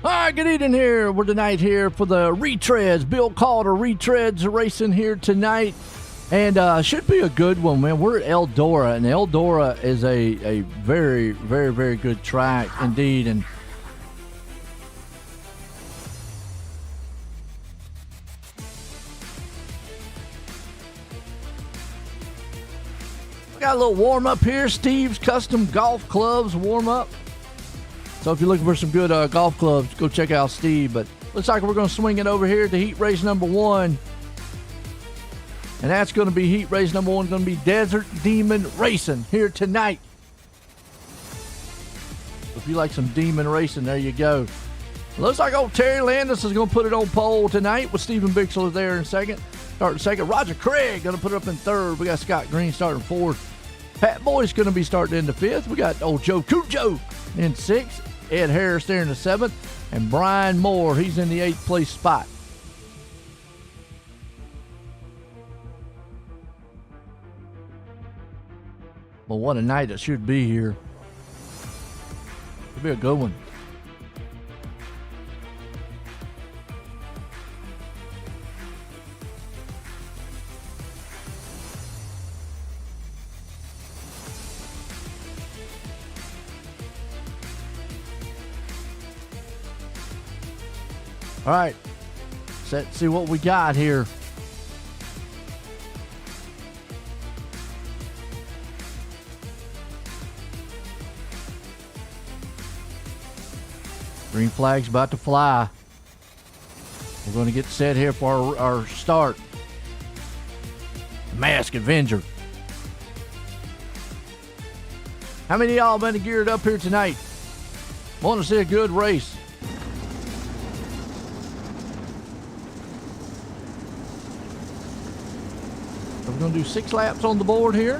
All right, good evening here. We're tonight here for the Retreads. Bill Calder Retreads racing here tonight. And should be a good one, man. We're at Eldora, and Eldora is a very, very, very good track indeed. And we got a little warm up here. Steve's Custom Golf Clubs warm up. So if you're looking for some good golf clubs, go check out Steve. But looks like we're going to swing it over here to heat race number 1. And that's going to be heat race number 1, going to be Desert Demon Racing here tonight. If you like some demon racing, there you go. Looks like old Terry Landis is going to put it on pole tonight with Stephen Bixler there in second. Starting second. Roger Craig going to put it up in third. We got Scott Green starting fourth. Pat Boy's going to be starting in the fifth. We got old Joe Cujo in sixth. Ed Harris there in the seventh. And Brian Moore, he's in the 8th place spot. Well, what a night it should be here. It'll be a good one. All right, let's see what we got here. Green flag's about to fly. We're going to get set here for our start. Mask Avenger. How many of y'all been geared up here tonight? Want to see a good race? So we're going to do 6 laps on the board here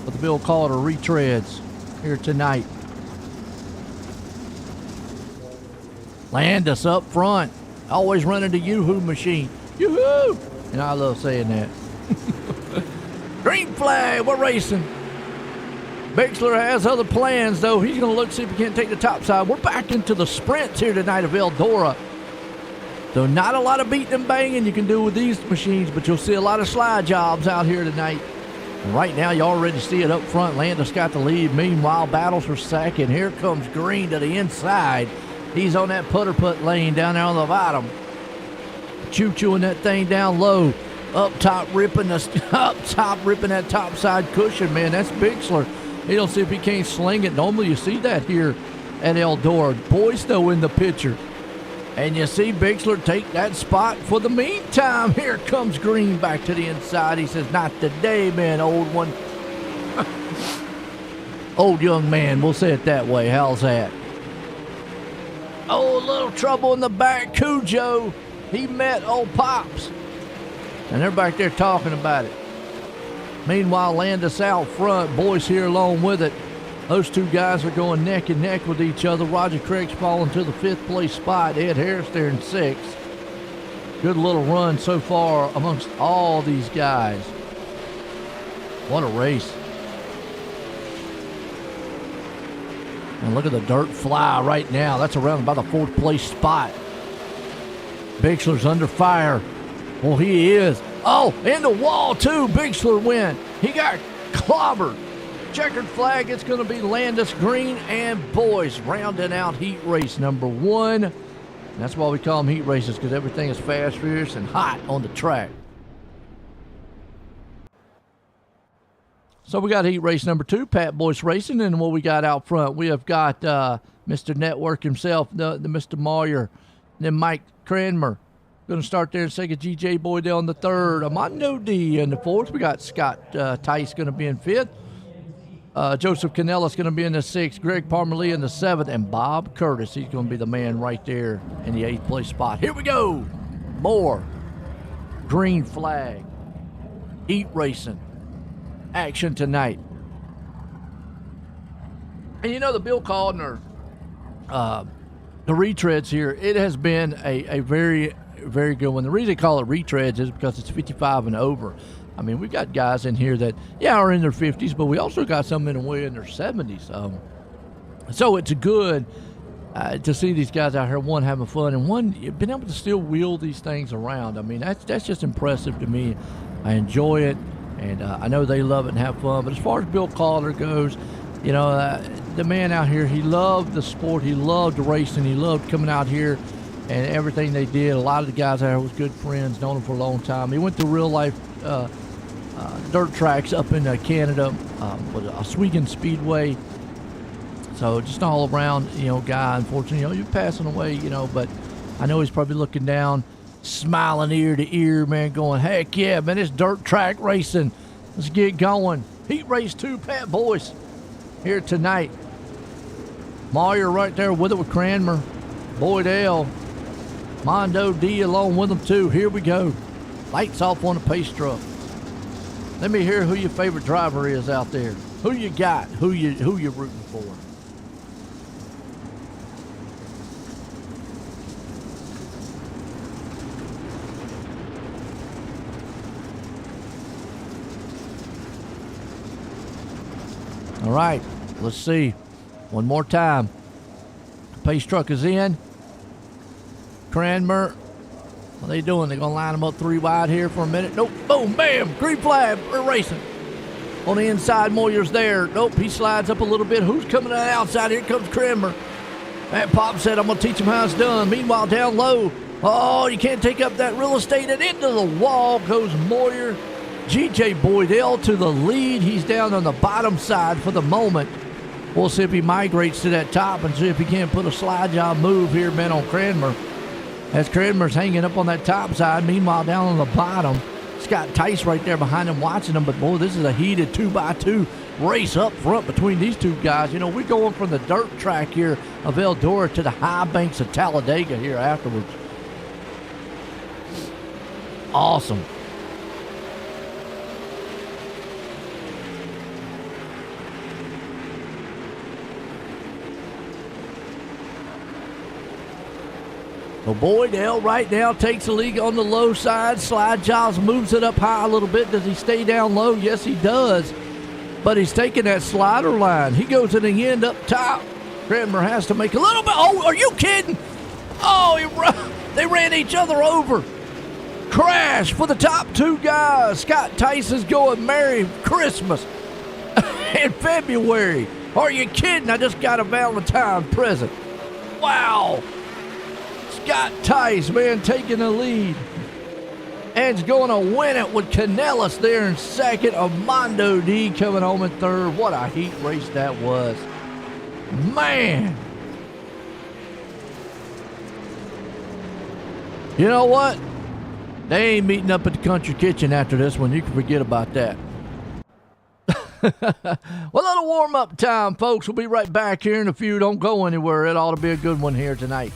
with the Bill Calder Retreads here tonight. Landis up front, always running the Yoo-hoo machine. Yoo-hoo! And I love saying that. Green flag, we're racing. Bixler has other plans, though. He's going to look, see if he can't take the top side. We're back into the sprints here tonight of Eldora. So not a lot of beating and banging you can do with these machines, but you'll see a lot of slide jobs out here tonight. And right now, you already see it up front. Landis got the lead. Meanwhile, battles for second. Here comes Green to the inside. He's on that putt lane down there on the bottom. Choo-chooing that thing down low. Up top ripping that top side cushion, man. That's Bixler. He'll see if he can't sling it. Normally you see that here at Eldora. Boystow in the picture. And you see Bixler take that spot for the meantime. Here comes Green back to the inside. He says, not today, man, old one. Old young man, we'll say it that way. How's that? Oh, a little trouble in the back. Cujo, he met old Pops. And they're back there talking about it. Meanwhile, Landis out front. Boyce here along with it. Those two guys are going neck and neck with each other. Roger Craig's falling to the 5th place spot. Ed Harris there in 6th. Good little run so far amongst all these guys. What a race. And look at the dirt fly right now. That's around about the 4th place spot. Bixler's under fire. Well, he is. Oh, and the wall too. Bixler went. He got clobbered. Checkered flag. It's going to be Landis, Green, and Boyce rounding out heat race number 1. And that's why we call them heat races, because everything is fast, fierce, and hot on the track. So we got heat race number 2, Pat Boyce Racing, and what we got out front, we have got Mr. Network himself, the Mr. Moyer, then Mike Cranmer. Going to start there in second, GJ Boydell in the third, Armando D in the fourth. We got Scott Tice going to be in fifth. Joseph Canellis going to be in the sixth, Greg Parmalee in the seventh, and Bob Curtis, he's going to be the man right there in the 8th place spot. Here we go. More green flag, heat racing action tonight. And you know, the Bill Calder, the retreads here, it has been a very, very good one. The reason they call it retreads is because it's 55 and over. I mean, we got guys in here that, are in their 50s, but we also got some in their 70s. So it's a good to see these guys out here, one having fun and one being able to still wheel these things around. I mean, that's just impressive to me. I enjoy it, and I know they love it and have fun. But as far as Bill Calder goes, you know, the man out here, he loved the sport, he loved racing, he loved coming out here and everything they did. A lot of the guys out here was good friends, known him for a long time. He went to real life dirt tracks up in Canada with Oswego Speedway. So just an all around, you know, guy. Unfortunately, you know, you're passing away, you know, but I know he's probably looking down, smiling ear to ear, man, going, heck yeah, man, it's dirt track racing. Let's get going. Heat race 2, Pat Boyce here tonight. Moyer right there with it with Cranmer. Boyd L. Mondo D along with them too. Here we go. Lights off on the pace truck. Let me hear who your favorite driver is out there. Who you got? Who you rooting for? All right, let's see. One more time. The pace truck is in. Cranmer. What are they doing? They're going to line them up 3 wide here for a minute. Nope. Boom, bam. Green flag. We're racing. On the inside, Moyer's there. Nope, he slides up a little bit. Who's coming on the outside? Here comes Cranmer. That Pop said, I'm going to teach him how it's done. Meanwhile, down low. Oh, you can't take up that real estate. And into the wall goes Moyer. G.J. Boydell to the lead. He's down on the bottom side for the moment. We'll see if he migrates to that top and see if he can't put a slide job move here, man, on Cranmer. As Cranmer's hanging up on that top side. Meanwhile, down on the bottom, Scott Tice right there behind him watching him. But, boy, this is a heated 2x2 race up front between these two guys. You know, we're going from the dirt track here of Eldora to the high banks of Talladega here afterwards. Awesome. So Boydell right now takes the lead on the low side. Slide jobs, moves it up high a little bit. Does he stay down low? Yes, he does. But he's taking that slider line. He goes to the end up top. Cranmer has to make a little bit. Oh, are you kidding? Oh, they ran each other over. Crash for the top 2 guys. Scott Tyson's going Merry Christmas in February. Are you kidding? I just got a Valentine present. Wow. Scott Tice, man, taking the lead. And he's going to win it with Canellis there in second. Armando D coming home in third. What a heat race that was. Man. You know what? They ain't meeting up at the country kitchen after this one. You can forget about that. Well, a little warm-up time, folks. We'll be right back here in a few. Don't go anywhere. It ought to be a good one here tonight.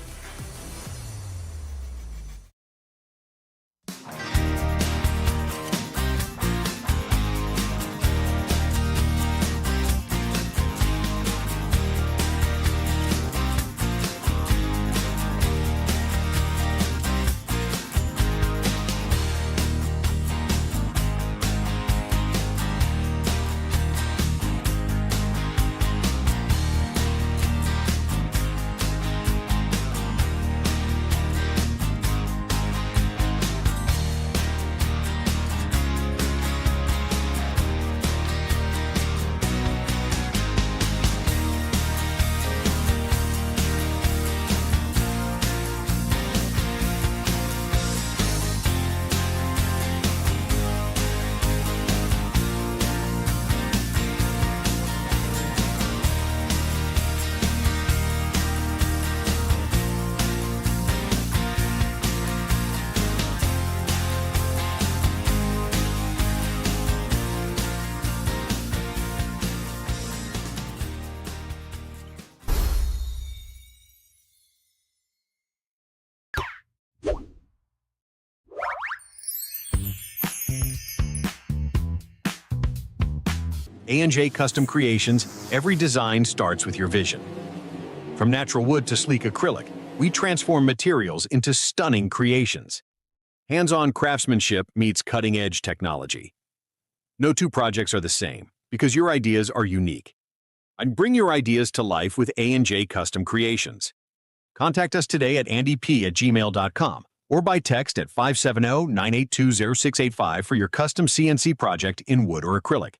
A&J Custom Creations, every design starts with your vision. From natural wood to sleek acrylic, we transform materials into stunning creations. Hands-on craftsmanship meets cutting-edge technology. No 2 projects are the same, because your ideas are unique. And bring your ideas to life with A&J Custom Creations. Contact us today at andyp@gmail.com or by text at 570-982-0685 for your custom CNC project in wood or acrylic.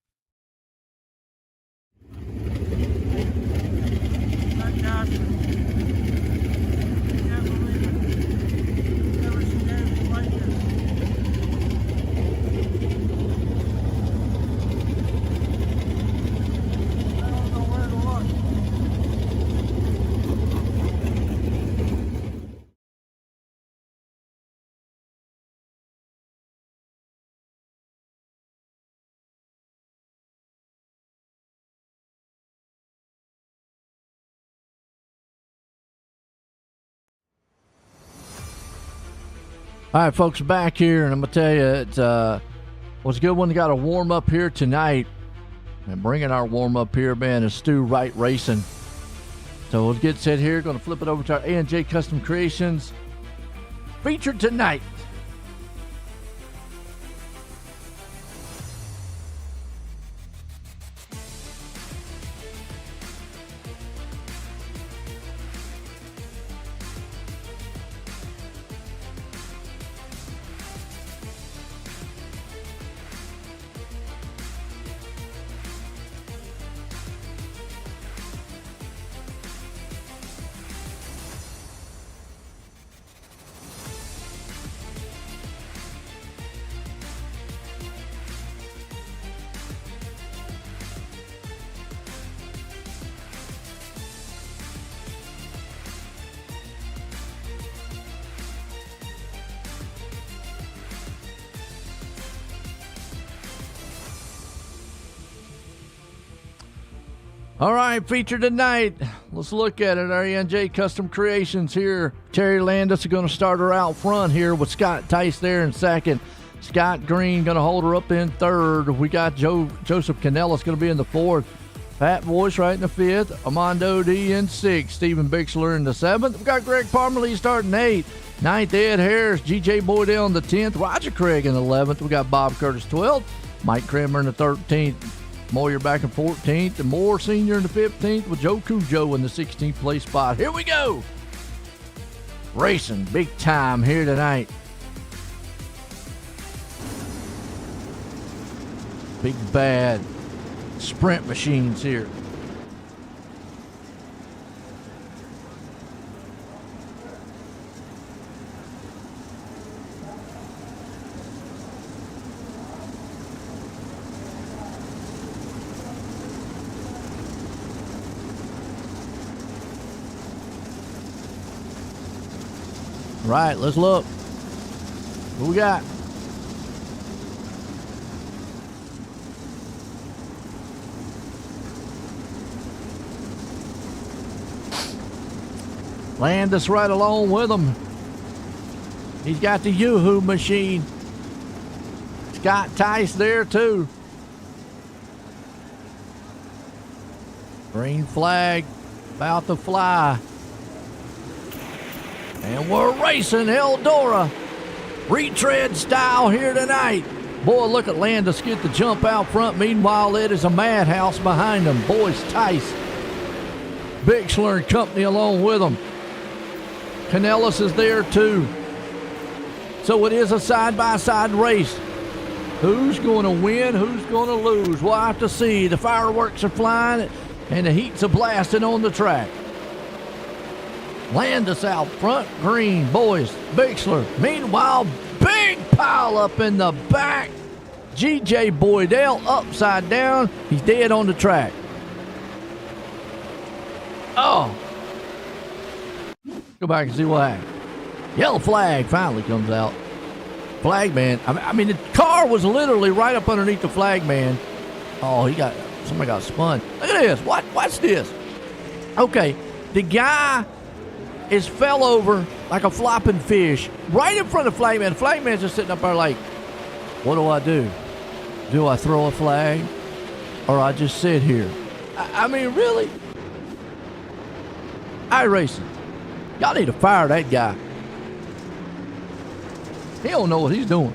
All right, folks, back here, and I'm going to tell you, it was a good one. We got a warm-up here tonight. And bringing our warm-up here, man, is Stu Wright Racing. So we'll get set here. Going to flip it over to our A&J Custom Creations. Featured tonight. All right, featured tonight. Let's look at it. Our A&J Custom Creations here. Terry Landis is going to start her out front here with Scott Tice there in second. Scott Green going to hold her up in third. We got Joseph Canellis going to be in the fourth. Pat Boyce right in the fifth. Armando D in sixth. Stephen Bixler in the seventh. We got Greg Parmalee starting eighth. Ninth, Ed Harris. G.J. Boydell in the 10th. Roger Craig in the 11th. We got Bob Curtis 12th. Mike Kramer in the 13th. Moyer back in 14th, and Moore Sr. in the 15th with Joe Cujo in the 16th place spot. Here we go. Racing big time here tonight. Big bad sprint machines here. Right, let's look. What we got? Landis right along with him. He's got the Yoo-Hoo machine. Scott Tice there too. Green flag about to fly. And we're racing Eldora. Retread style here tonight. Boy, look at Landis get the jump out front. Meanwhile, it is a madhouse behind him. Boyce Tice. Bixler and company along with him. Canellis is there too. So it is a side-by-side race. Who's going to win? Who's going to lose? We'll have to see. The fireworks are flying and the heat's a blasting on the track. Landis out front, Green, Boyce, Bixler. Meanwhile, big pile up in the back. G.J. Boydell upside down. He's dead on the track. Oh. Go back and see what happened. Yellow flag finally comes out. Flag man. I mean, the car was literally right up underneath the flag man. Oh, somebody got spun. Look at this. Watch this. Okay, the guy fell over like a flopping fish right in front of the flagman. The flagman's just sitting up there like, what do I do? Do I throw a flag or I just sit here? I mean, really? iRacing, y'all need to fire that guy. He don't know what he's doing.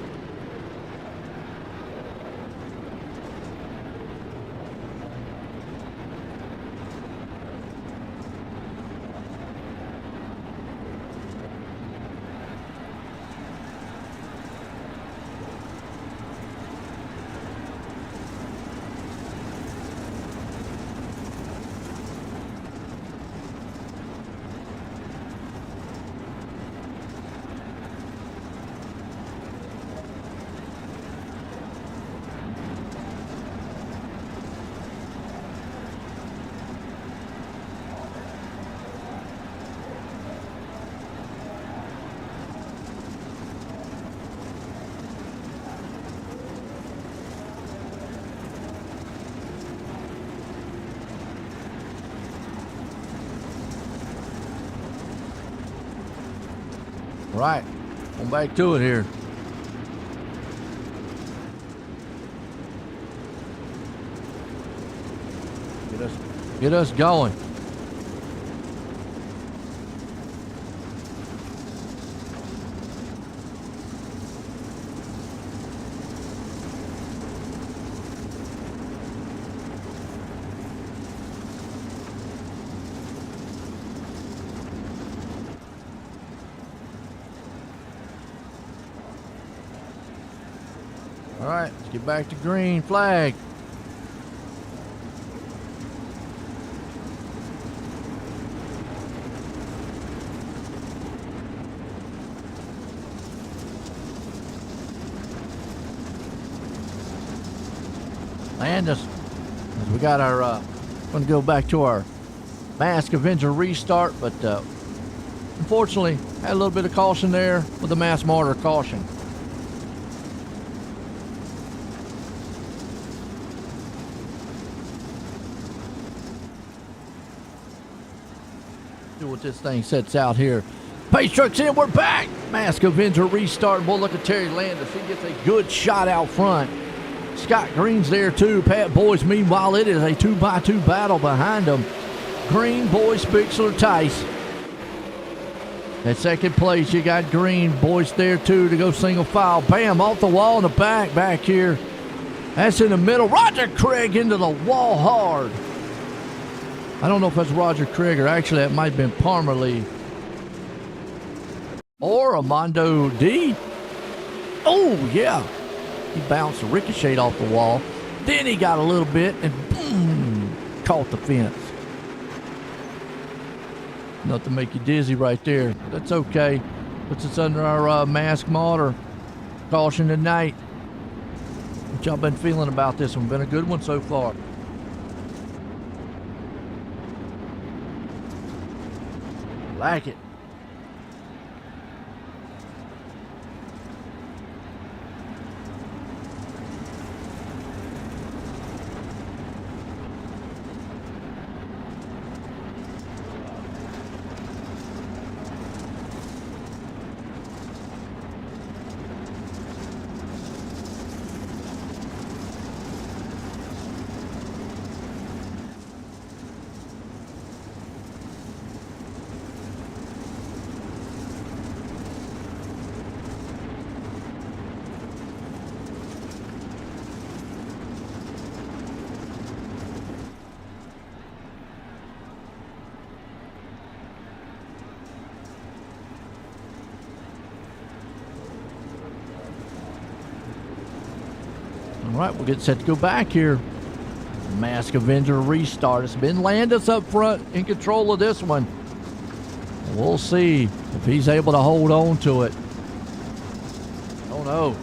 Right. On back to it here. Get us going. All right, let's get back to green flag. Land us. We got our, going to go back to our Mask Avenger restart, but unfortunately, had a little bit of caution there with the Mass Martyr caution. Do what this thing sets out here. Pace truck's in, we're back. Mask Avenger restart. Boy, look at Terry Landis. He gets a good shot out front. Scott Green's there too. Pat Boyce, meanwhile, it is a 2x2 battle behind them. Green, Boyce, Bixler, Tice. At second place, you got Green, Boyce there too to go single file. Bam, off the wall in the back here. That's in the middle. Roger Craig into the wall hard. I don't know if that's Roger Craig or actually that might have been Parmalee. Or Armando D. Oh, yeah. He bounced a ricochet off the wall. Then he got a little bit and boom, caught the fence. Enough to make you dizzy right there. That's okay. Puts us under our Mask Martyr caution tonight. What y'all been feeling about this one? Been a good one so far. Like it. All right, we'll get set to go back here. Mask Avenger restart. It's been Landis up front in control of this one. We'll see if he's able to hold on to it. Oh no.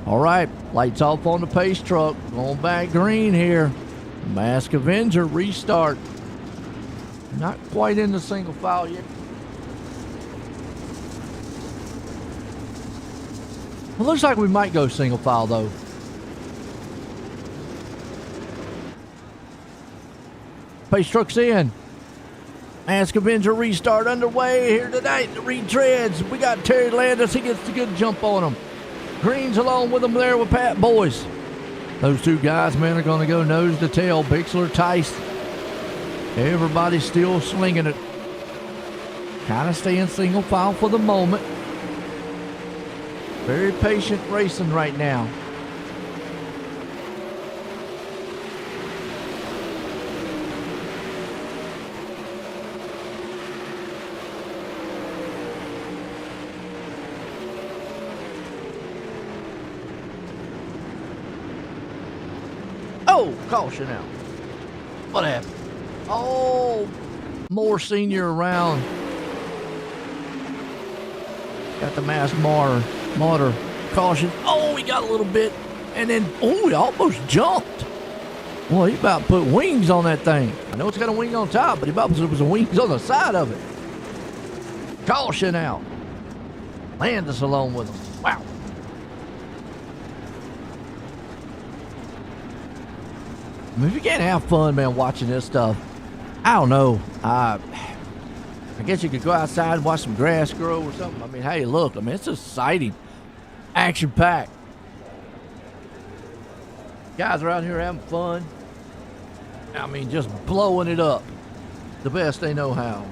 All right, lights off on the pace truck. Going back green here. Mask Avenger restart. Not quite in the single file yet. It looks like we might go single file though. Pace truck's in. Mask Avenger restart underway here tonight. The Retreads. We got Terry Landis. He gets the good jump on him. Green's along with them there with Pat Boyce. Those two guys, man, are going to go nose to tail. Bixler, Tice. Everybody's still slinging it. Kind of staying single file for the moment. Very patient racing right now. Oh, caution out. What happened? Oh, more senior around. Got the mass martyr caution. Oh, he got a little bit. And then, oh, he almost jumped. Well, he about put wings on that thing. I know it's got a wing on top, but he about put some wings on the side of it. Caution out. Land us alone with him. Wow. I mean, if you can't have fun, man, watching this stuff, I don't know. I guess you could go outside and watch some grass grow or something. I mean, hey, look, I mean, it's exciting. Action-packed. Guys are out here having fun. I mean, just blowing it up the best they know how.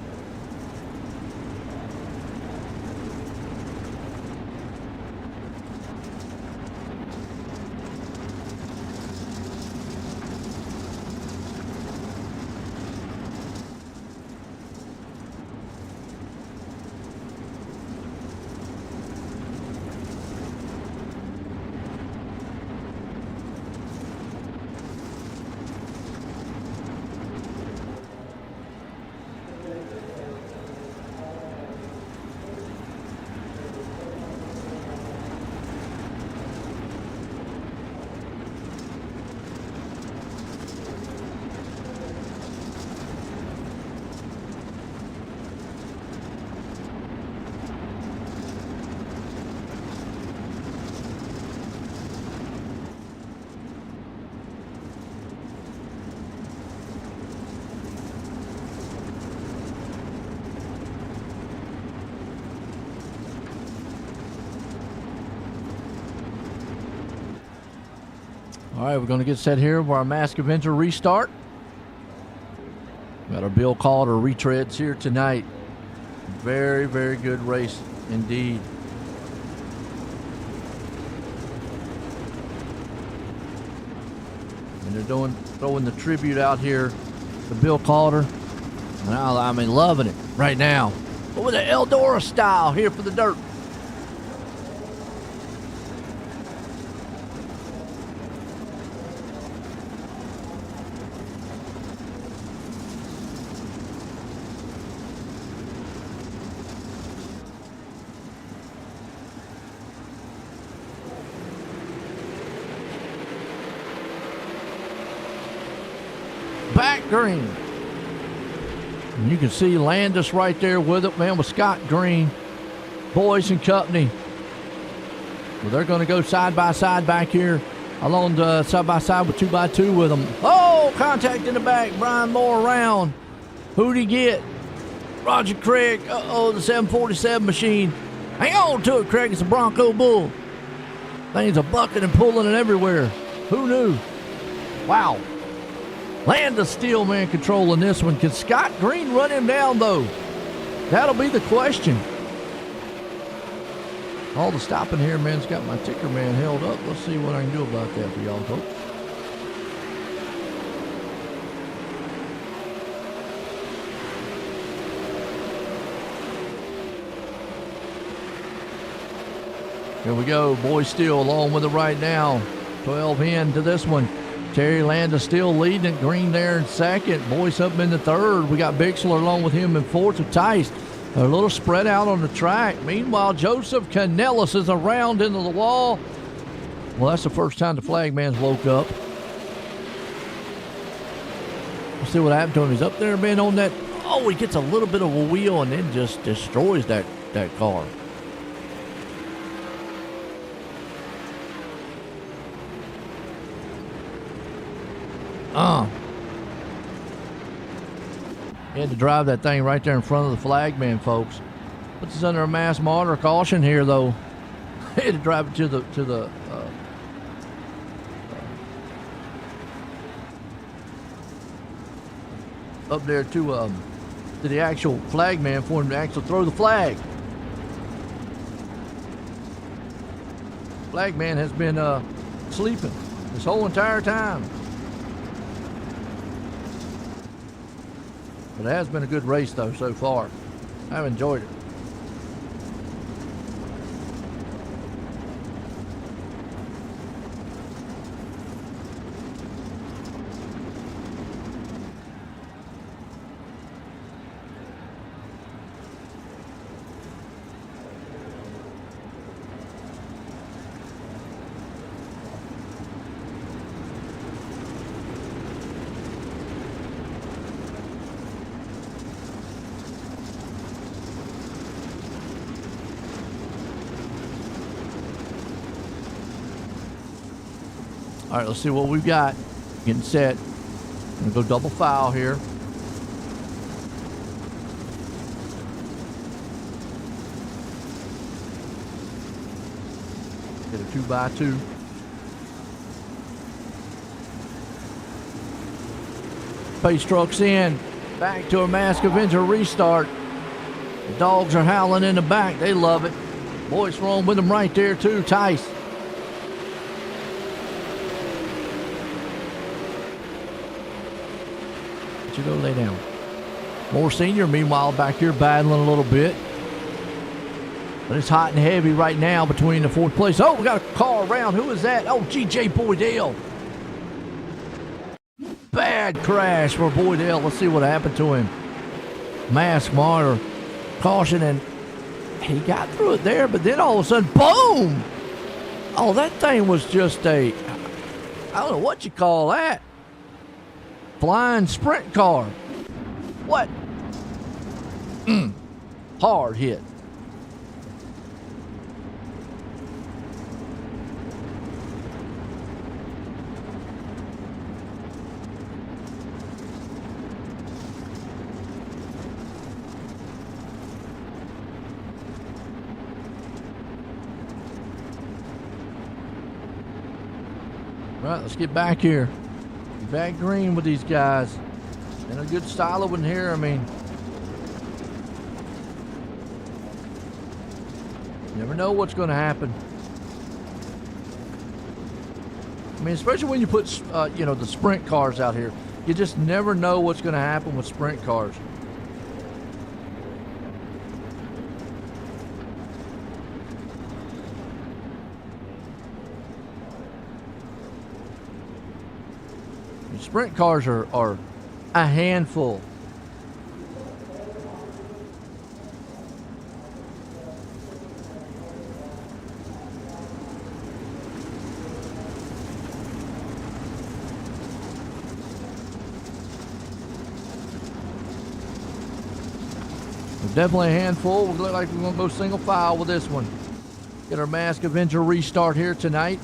All right, we're going to get set here for our Mask Avenger restart. Got our Bill Calder retreads here tonight. Very, very good race indeed. And they're throwing the tribute out here to Bill Calder. Well, I mean, loving it right now. With the Eldora style here for the dirt. Back green. And you can see Landis right there with it, man, with Scott Green, Boyce and company. Well, they're going to go side by side back here along the side by side with 2x2 with them. Oh, contact in the back. Brian Moore around. Who'd he get? Roger Craig. Uh-oh, the 747 machine. Hang on to it, Craig. It's a Bronco Bull. Things are bucking and pulling it everywhere. Who knew? Wow. Landis Steel, man, controlling this one. Can Scott Green run him down, though? That'll be the question. All the stopping here, man's got my ticker man held up. Let's see what I can do about that for y'all, folks. Here we go. Boy Steele along with it right now. 12 in to this one. Terry Landis still leading it. Green there in second. Boyce up in the third. We got Bixler along with him in fourth with Tice. A little spread out on the track. Meanwhile, Joseph Canellis is around into the wall. Well, that's the first time the flagman's woke up. We'll see what happened to him. He's up there, man, on that. Oh, he gets a little bit of a wheel and then just destroys that car. He had to drive that thing right there in front of the flagman, folks. Puts us under a mass martyr caution here, though. He had to drive it to the up there to the actual flagman for him to actually throw the flag. Flagman has been sleeping this whole entire time. But it has been a good race, though, so far. I've enjoyed it. All right, let's see what we've got. Getting set. Gonna go double foul here. Get a 2x2. Pace trucks in. Back to a Mask Avenger restart. The dogs are howling in the back. They love it. Boys rolling with them right there too. Tice. You go lay down. More senior, meanwhile, back here battling a little bit. But it's hot and heavy right now between the fourth place. Oh, we got a car around. Who is that? Oh, G.J. Boydell. Bad crash for Boydell. Let's see what happened to him. Mask Martyr. Caution, and he got through it there, but then all of a sudden, boom! Oh, that thing was just I don't know what you call that. Flying sprint car. What? Hard hit. All right, let's get back here. Back green with these guys. And a good style of one here. I mean, you never know what's going to happen. I mean, especially when you put, the sprint cars out here. You just never know what's going to happen with sprint cars. Sprint cars are a handful. Definitely a handful. We look like we're going to go single file with this one. Get our Mask Avenger restart here tonight.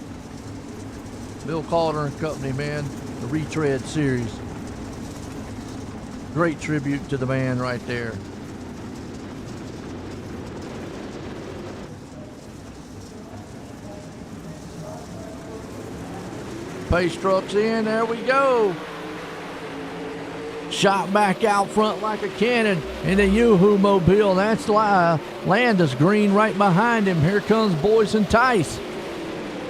Bill Calder and company, man. The Retreads series. Great tribute to the man right there. Pace trucks in. There we go. Shot back out front like a cannon in the Yoo-Hoo Mobile. That's Landis green right behind him. Here comes Boyce and Tice.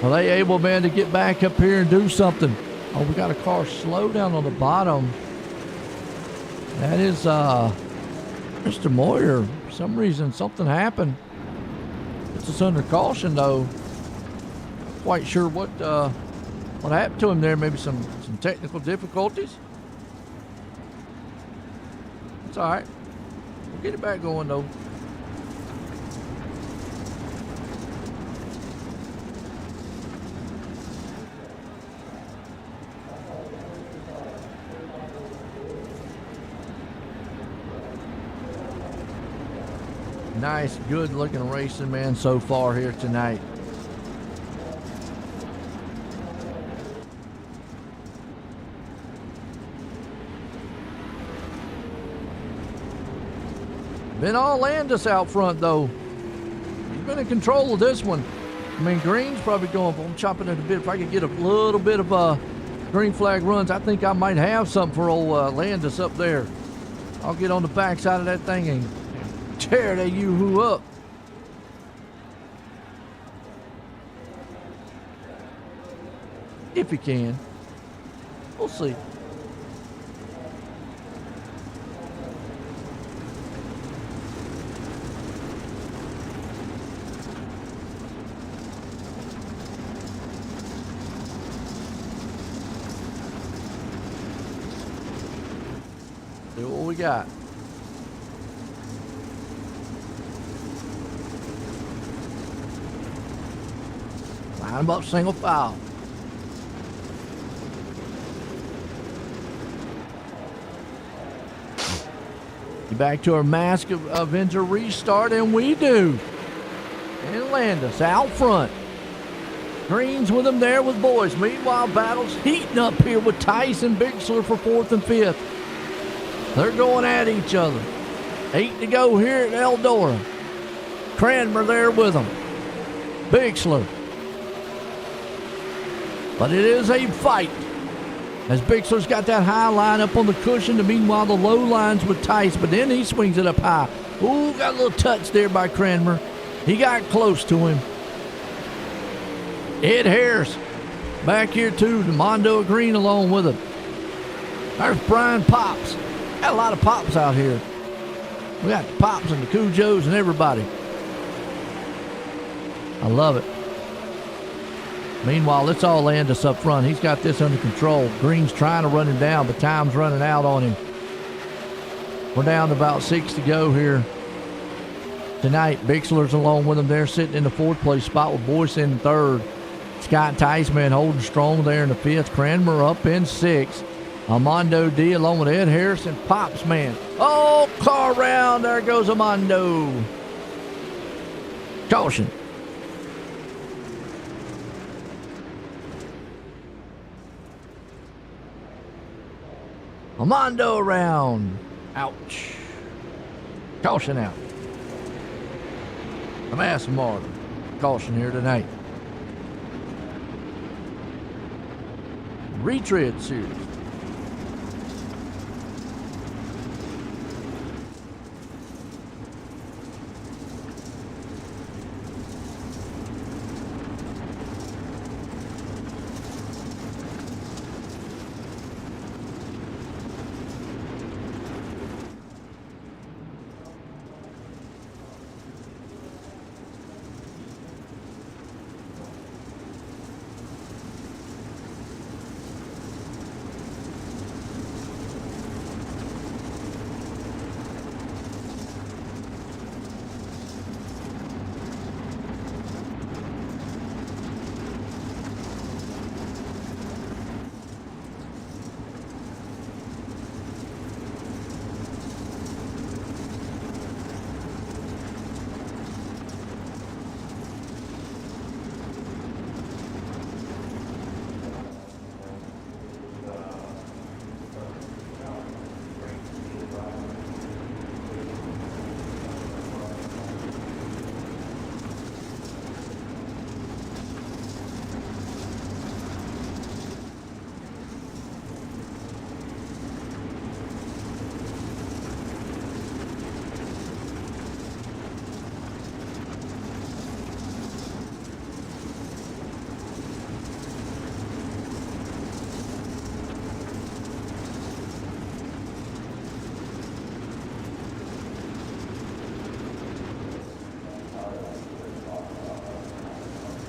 Are they able, man, to get back up here and do something? Oh, we got a car slow down on the bottom. That is Mr. Moyer. For some reason, something happened. Puts us under caution, though. Not quite sure what happened to him there. Maybe some technical difficulties. It's all right. We'll get it back going, though. Nice, good looking racing, man, so far here tonight. Been all Landis out front, though. He's been in control of this one. I mean, Green's probably going, I'm chopping it a bit. If I could get a little bit of green flag runs, I think I might have something for old Landis up there. I'll get on the backside of that thing and tear that Yoo-Hoo up. If he can. We'll see. See what we got. Line them up single file. Back to our Mask Avenger restart, and we do. And Landis out front. Green's with them there with boys. Meanwhile, battle's heating up here with Tice and Bixler for 4th and 5th. They're going at each other. 8 to go here at Eldora. Cranmer there with them. Bixler. But it is a fight. As Bixler's got that high line up on the cushion, and meanwhile the low line's with Tice, but then he swings it up high. Ooh, got a little touch there by Cranmer. He got close to him. Ed Harris back here too. Mondo Green along with him. There's Brian Pops. Got a lot of Pops out here. We got the Pops and the Cujos and everybody. I love it. Meanwhile, it's all Landis up front. He's got this under control. Green's trying to run him down, but time's running out on him. We're down to about 6 to go here tonight. Bixler's along with him there, sitting in the 4th place spot with Boyce in 3rd. Scott Ticeman holding strong there in the 5th. Cranmer up in 6th. Armando D along with Ed Harris and Pops man. Oh, car round. There goes Armando. Caution. Armando around. Ouch. Caution out. I'm asking Martin. Caution here tonight. Retreads series.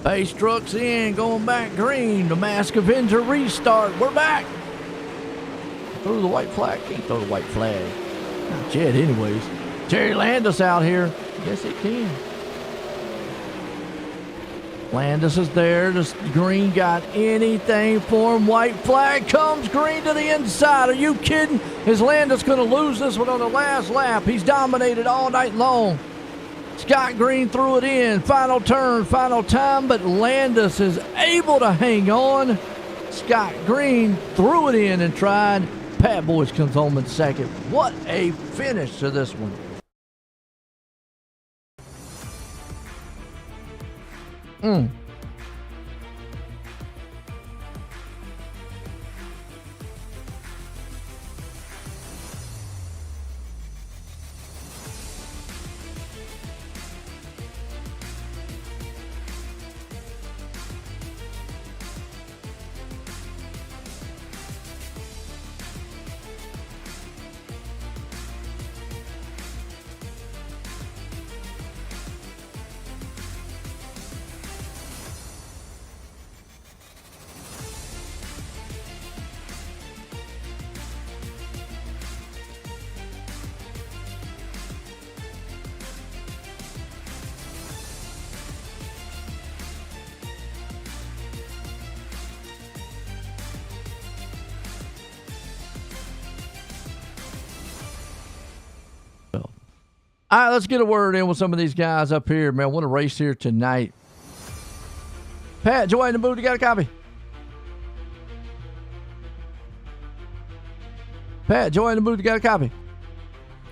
Base trucks in, going back green. The Mask Avenger restart. We're back. Throw the white flag. Can't throw the white flag. Not yet, anyways. Jerry Landis out here. Yes, it can. Landis is there. Does Green got anything for him? White flag comes. Green to the inside. Are you kidding? Is Landis going to lose this one on the last lap? He's dominated all night long. Scott Green threw it in. Final turn, final time, but Landis is able to hang on. Scott Green threw it in and tried. Pat Boyce comes home in 2nd. What a finish to this one. All right, let's get a word in with some of these guys up here, man. What a race here tonight. Pat, Joy in the booth, you got a copy? Pat, Joy in the booth, you got a copy?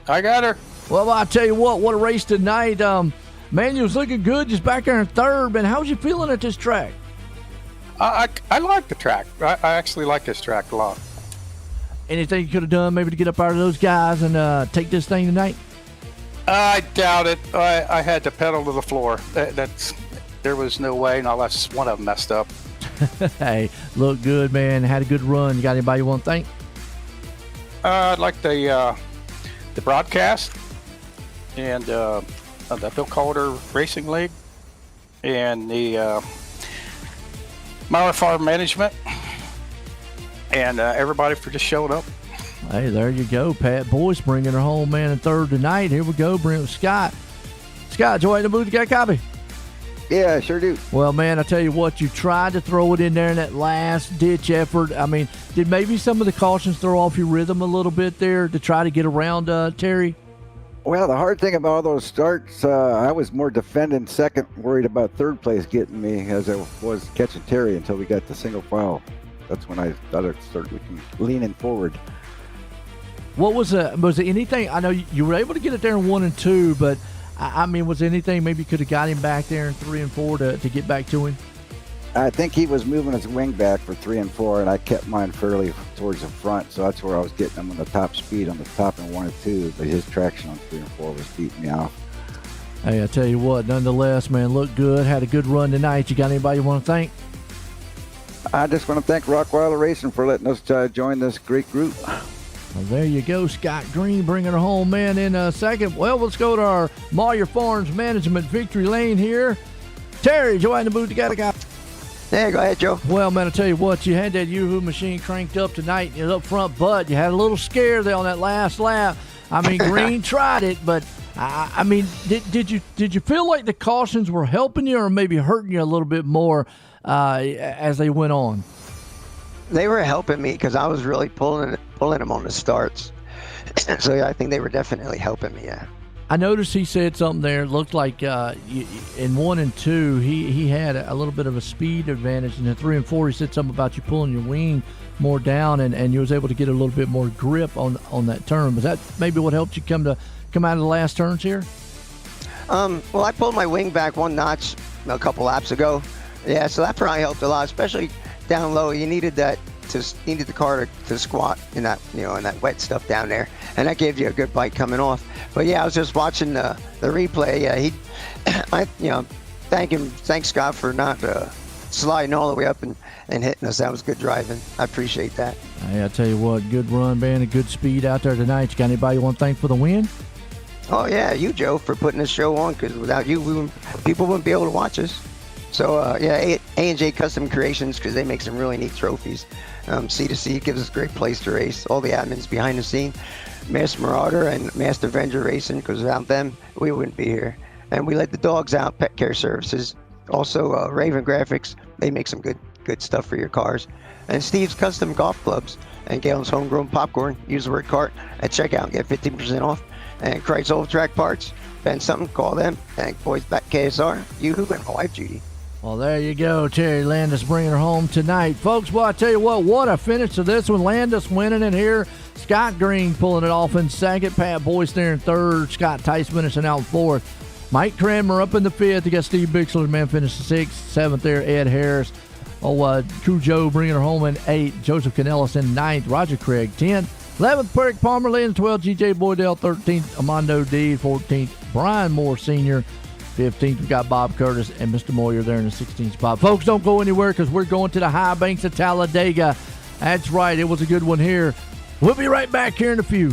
I got her. Well, I tell you what a race tonight. Man, you was looking good just back there in third, man. How was you feeling at this track? I like the track. I actually like this track a lot. Anything you could have done maybe to get up out of those guys and take this thing tonight? I doubt it. I had to pedal to the floor. There was no way, unless one of them messed up. Hey, look good, man. Had a good run. You got anybody you want to thank? I'd like the broadcast and the Bill Calder Racing League and the Mauer Farm Management and everybody for just showing up. Hey, there you go. Pat Boyce bringing her home, man, in third tonight. Here we go. Bring Scott. Scott, Joy in the booth, you got a copy? Yeah, I sure do. Well, man, I tell you what, you tried to throw it in there in that last-ditch effort. I mean, did maybe some of the cautions throw off your rhythm a little bit there to try to get around Terry? Well, the hard thing about all those starts, I was more defending second, worried about third place getting me as I was catching Terry until we got the single file. That's when I thought I'd start leaning forward. What was it anything? I know you were able to get it there in 1 and 2, but I mean, was there anything maybe you could have got him back there in 3 and 4 to get back to him? I think he was moving his wing back for 3 and 4, and I kept mine fairly towards the front, so that's where I was getting him on the top speed on the top in 1 and 2, but his traction on 3 and 4 was beating me off. Hey, I tell you what, nonetheless, man, looked good, had a good run tonight. You got anybody you want to thank? I just want to thank Rockweiler Racing for letting us join this great group. Well, there you go, Scott Green bringing her home, man, in a second. Well, let's go to our Mauer Farms Management victory lane here. Terry, Joy in the booth, you got a guy. Yeah, go ahead, Joe. Well, man, I tell you what, you had that Yoo-Hoo machine cranked up tonight, you know, up front, but you had a little scare there on that last lap. I mean, Green tried it, but I mean, did you feel like the cautions were helping you or maybe hurting you a little bit more as they went on? They were helping me because I was really pulling them on the starts. So yeah, I think they were definitely helping me. Yeah. I noticed he said something there. It looked like in 1 and 2 he had a little bit of a speed advantage. In the 3 and 4 he said something about you pulling your wing more down and you was able to get a little bit more grip on that turn. Was that maybe what helped you come out of the last turns here? Well, I pulled my wing back 1 notch a couple laps ago. Yeah, so that probably helped a lot, especially down low. You needed the car to squat in that, you know, in that wet stuff down there, and that gave you a good bite coming off. But yeah, I was just watching the replay. Yeah, thank Scott for not sliding all the way up and hitting us. That was good driving. I appreciate that. Hey, I tell you what, good run, man, and good speed out there tonight. You got anybody you want to thank for the win? Oh yeah, you, Joe, for putting this show on, because without you, people wouldn't be able to watch us. So yeah, A&J Custom Creations, because they make some really neat trophies. C2C gives us a great place to race. All the admins behind the scene, Master Marauder and Master Avenger Racing, because without them, we wouldn't be here. And we let the dogs out, Pet Care Services. Also, Raven Graphics, they make some good stuff for your cars. And Steve's Custom Golf Clubs and Galen's Homegrown Popcorn. Use the word CART at checkout and get 15% off. And Christ's Old Track Parts, Ben something, call them. And Boys Back KSR, Yoo-Hoo, and my wife Judy. Well, there you go. Terry Landis bringing her home tonight. Folks, well, I tell you what a finish to this one. Landis winning it here. Scott Green pulling it off in second. Pat Boyce there in third. Scott Tice finishing out in fourth. Mike Cranmer up in the fifth. You got Steve Bixler, man, finished sixth. Seventh there, Ed Harris. True Joe bringing her home in eighth. Joseph Canellis in ninth. Roger Craig, 10th. 11th, Peric Palmer, in 12th, G.J. Boydell, 13th, Armando D, 14th, Brian Moore Sr., 15th, we got Bob Curtis and Mr. Moyer there in the 16th spot. Folks, don't go anywhere because we're going to the high banks of Talladega. That's right. It was a good one here. We'll be right back here in a few.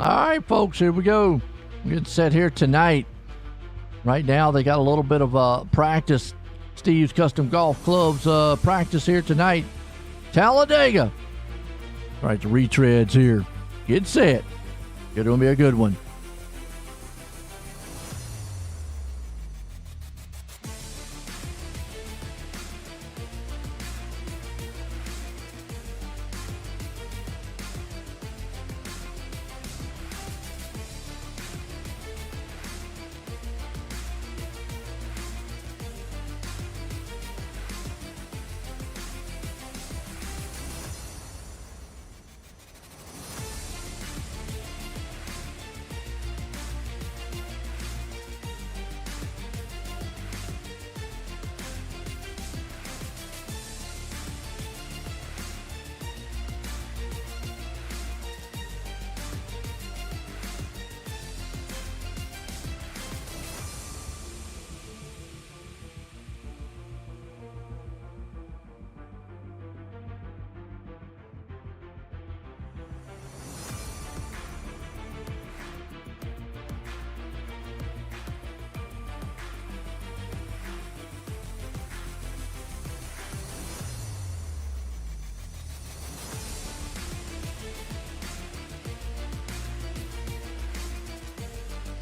All right, folks, here we go. We're getting set here tonight. Right now, they got a little bit of practice. Steve's Custom Golf Club's practice here tonight. Talladega. All right, the retreads here. Get set. It's going to be a good one.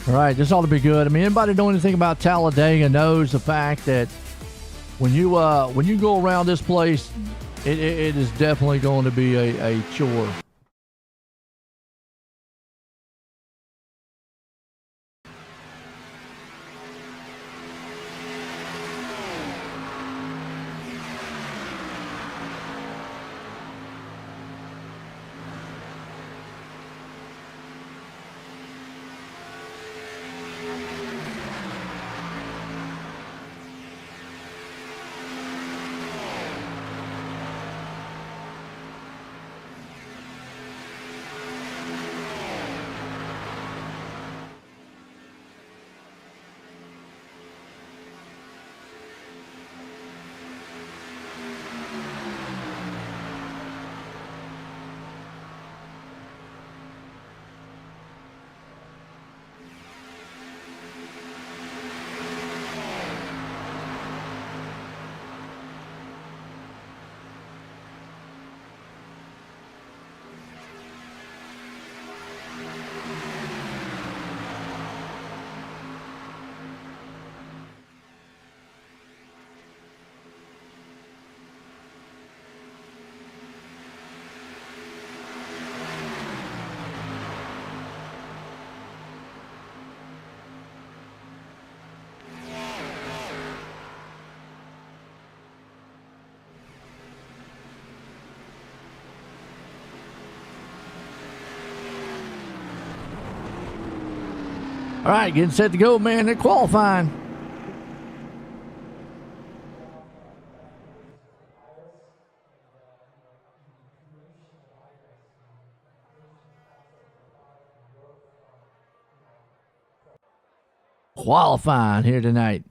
All right, this ought to be good. I mean, anybody know anything about Talladega knows the fact that when you go around this place, it is definitely going to be a chore. All right, getting set to go, man. They're qualifying. Qualifying here tonight.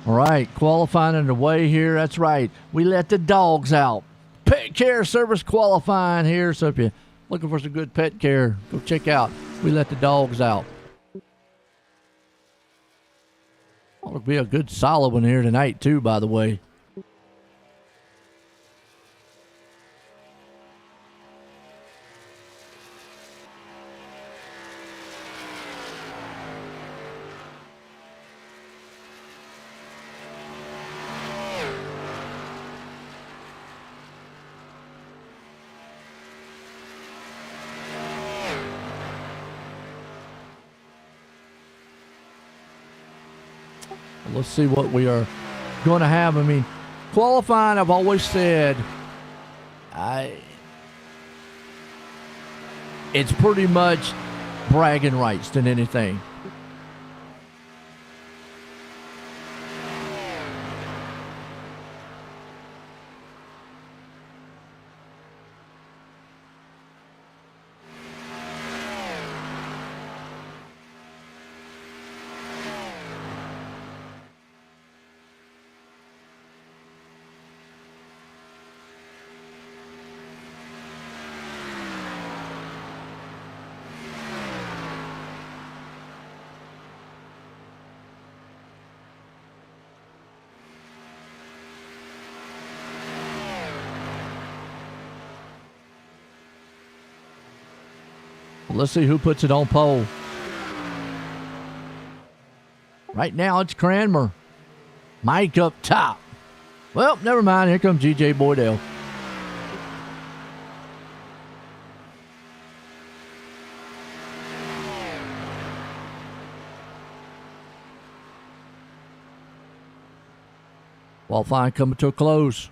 All right, qualifying underway here. That's right. We let the dogs out. Pet care service qualifying here. So if you're looking for some good pet care, go check out We Let the Dogs Out. It'll be a good solid one here tonight too, by the way. Let's see what we are going to have. I mean, qualifying, I've always said, it's pretty much bragging rights than anything. Let's see who puts it on pole. Right now it's Cranmer. Mike up top. Well, never mind. Here comes G.J. Boydell. Qualifying coming to a close.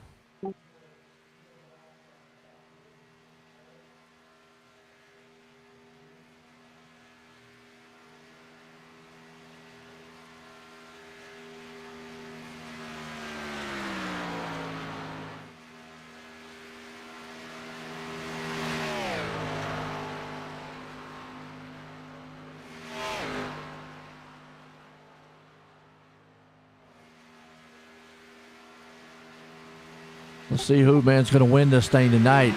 Let's see who, man's going to win this thing tonight.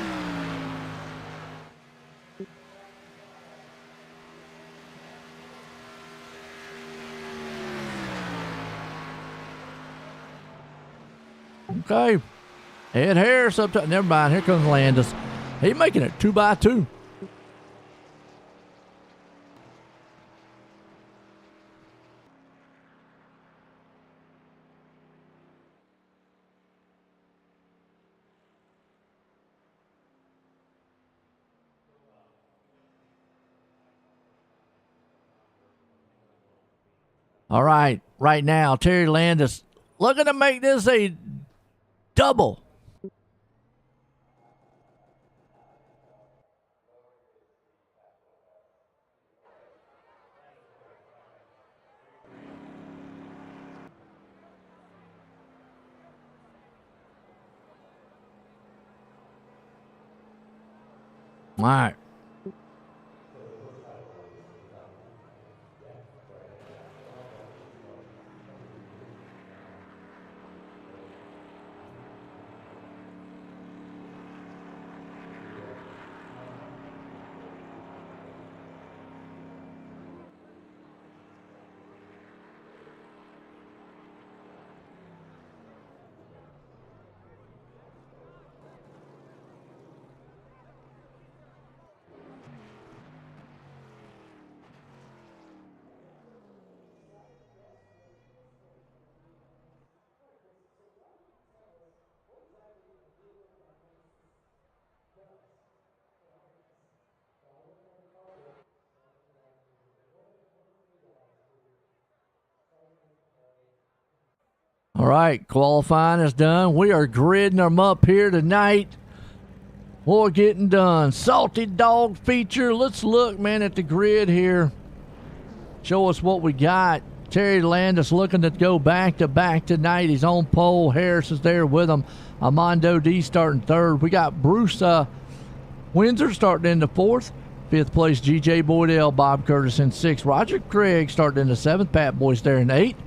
Okay. Ed Harris up top. Never mind. Here comes Landis. He's making it 2x2. All right, right now, Terry Landis looking to make this a double. All right. All right, qualifying is done. We are gridding them up here tonight. We're getting done. Salty dog feature. Let's look, man, at the grid here. Show us what we got. Terry Landis looking to go back-to-back tonight. He's on pole. Harris is there with him. Armando D starting third. We got Bruce Windsor starting in the fourth. Fifth place, G.J. Boydell, Bob Curtis in sixth. Roger Craig starting in the seventh. Pat Boyce there in eighth.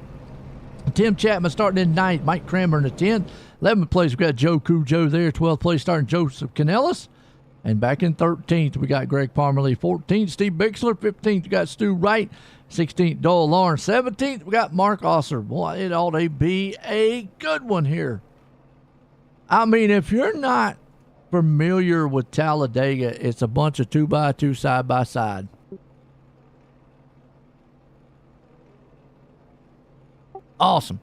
Tim Chapman starting in ninth. Mike Cranmer in the 10th. 11th place, we got Joe Cujo there. 12th place, starting Joseph Canellis. And back in 13th, we got Greg Parmalee. 14th, Steve Bixler. 15th, we got Stu Wright. 16th, Doyle Lawrence. 17th, we got Mark Osser. Boy, it ought to be a good one here. I mean, if you're not familiar with Talladega, it's a bunch of 2x2 side by side. Awesome.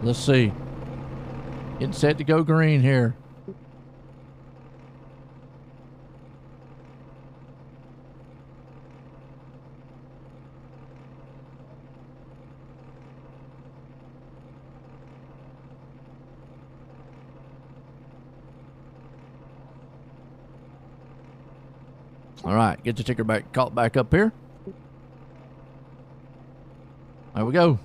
Let's see. Getting set to go green here. All right, get the ticker back, caught back up here. There we go.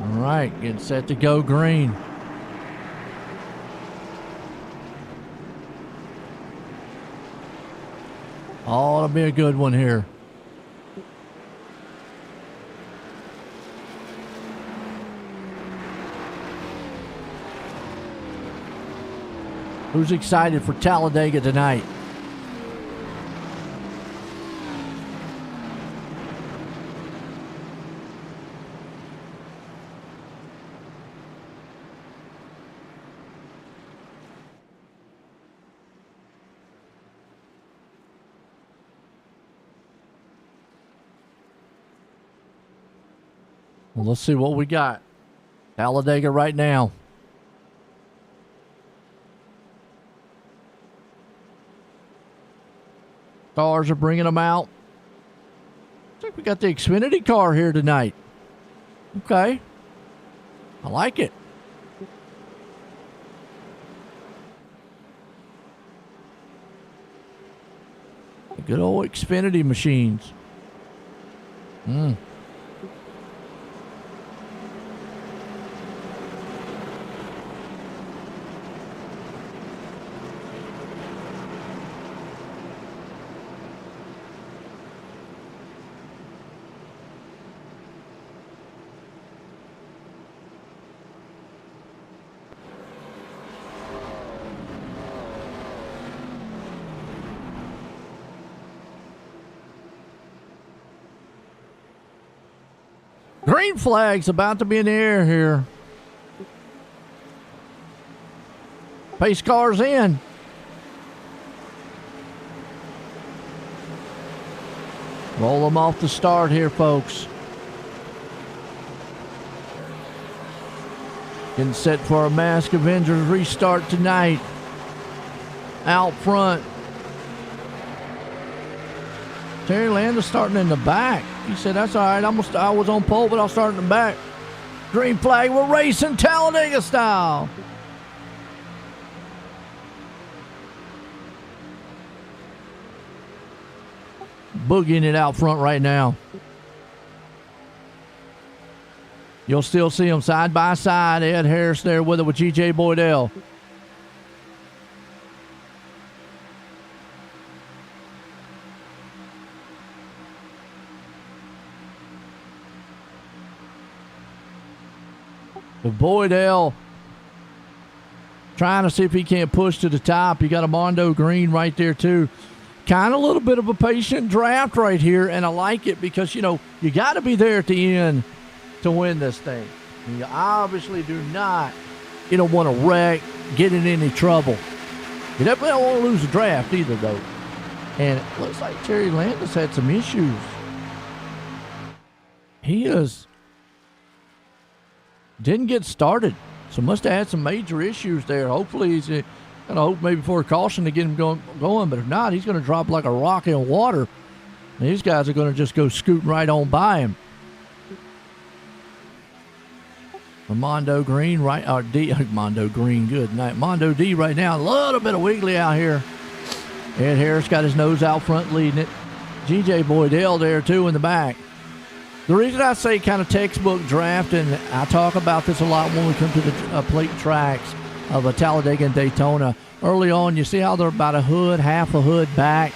All right, getting set to go green. Oh, it'll be a good one here. Who's excited for Talladega tonight? Well, let's see what we got. Talladega right now. Cars are bringing them out. Looks like we got the Xfinity car here tonight. Okay. I like it. Good old Xfinity machines. Green flag's about to be in the air here. Pace car's in. Roll them off the start here, folks. Getting set for a Mask Avengers restart tonight. Out front. Terry Landis starting in the back. He said, that's all right. I was on pole, but I'll start in the back. Green flag. We're racing Talladega style. Boogieing it out front right now. You'll still see them side by side. Ed Harris there with it with G.J. Boydell. But Boydell trying to see if he can't push to the top. You got Armando Green right there too. Kind of a little bit of a patient draft right here, and I like it because, you know, you got to be there at the end to win this thing. And you obviously do not, want to wreck, get in any trouble. You definitely don't want to lose the draft either, though. And it looks like Terry Landis had some issues. He didn't get started, so must have had some major issues there. Hopefully he's going to hope maybe for a caution to get him going, but if not, he's going to drop like a rock in water. And these guys are going to just go scooting right on by him. Armando Green right, or D, Armando Green, good night. Mondo D right now, a little bit of wiggly out here. Ed Harris got his nose out front leading it. G.J. Boydell there too in the back. The reason I say kind of textbook draft, and I talk about this a lot when we come to the plate tracks of a Talladega and Daytona. Early on, you see how they're about a hood, half a hood back.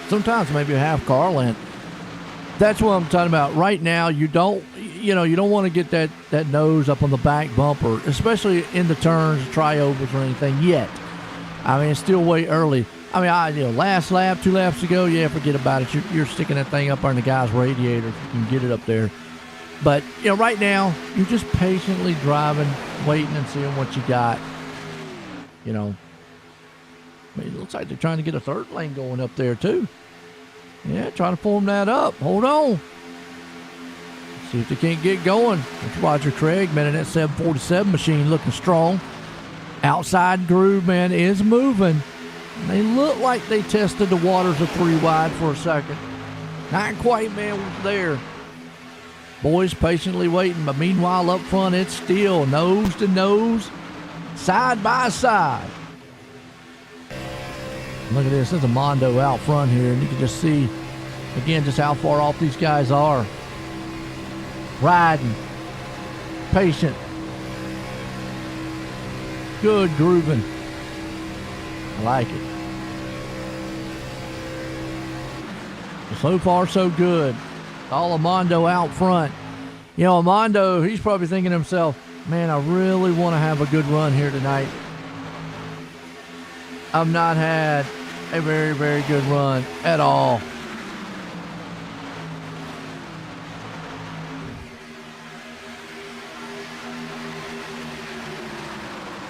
Sometimes maybe a half car length. That's what I'm talking about. Right now, you don't want to get that nose up on the back bumper, especially in the turns, tryovers, or anything yet. I mean, it's still way early. I mean, last lap, 2 laps ago, yeah, forget about it. You're sticking that thing up on the guy's radiator if you can get it up there. But, right now, you're just patiently driving, waiting and seeing what you got. I mean, it looks like they're trying to get a third lane going up there, too. Yeah, trying to form that up. Hold on. See if they can't get going. It's Roger Craig, man, and that 747 machine looking strong. Outside groove, man, is moving. They look like they tested the waters of 3 wide for a second. Not quite, man, there. Boys patiently waiting, but meanwhile up front, it's still nose to nose, side by side. Look at this. There's a Mondo out front here, and you can just see, again, just how far off these guys are. Riding. Patient. Good grooving. I like it. So far, so good. All of Mondo out front. You know, Mondo, he's probably thinking to himself, man, I really want to have a good run here tonight. I've not had a very, very good run at all.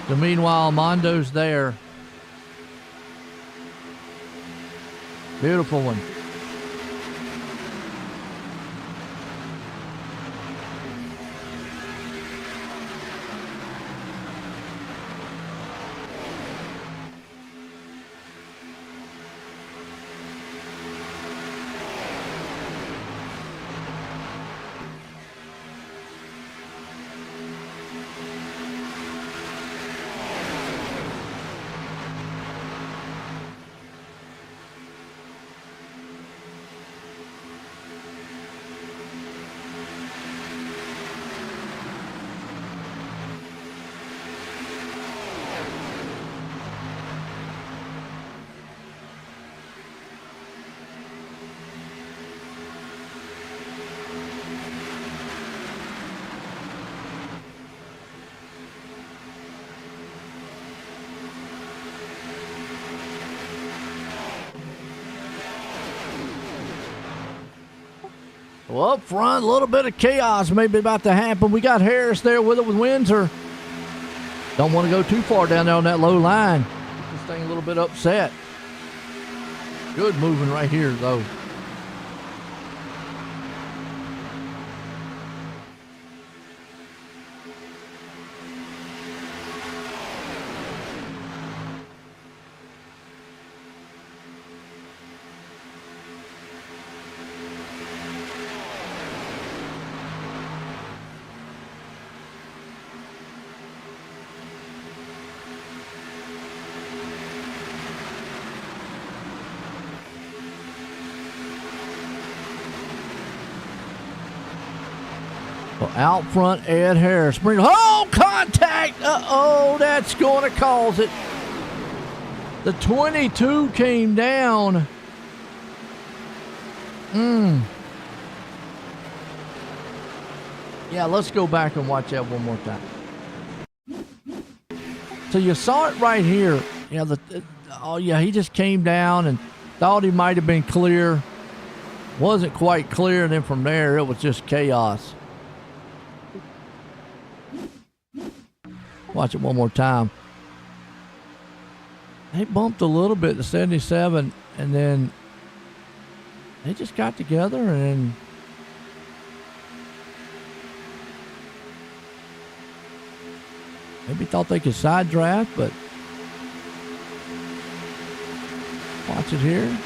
So meanwhile, Mondo's there. Beautiful one. Well, up front, a little bit of chaos maybe about to happen. We got Harris there with it with Windsor. Don't want to go too far down there on that low line. Get this thing a little bit upset. Good moving right here, though. Well, out front, Ed Harris. Oh, contact! Uh-oh, that's going to cause it. The 22 came down. Yeah, let's go back and watch that one more time. So you saw it right here. Yeah, he just came down and thought he might have been clear. Wasn't quite clear, and then from there, it was just chaos. Watch it one more time. They bumped a little bit to 77, and then they just got together and maybe thought they could side draft, but watch it here.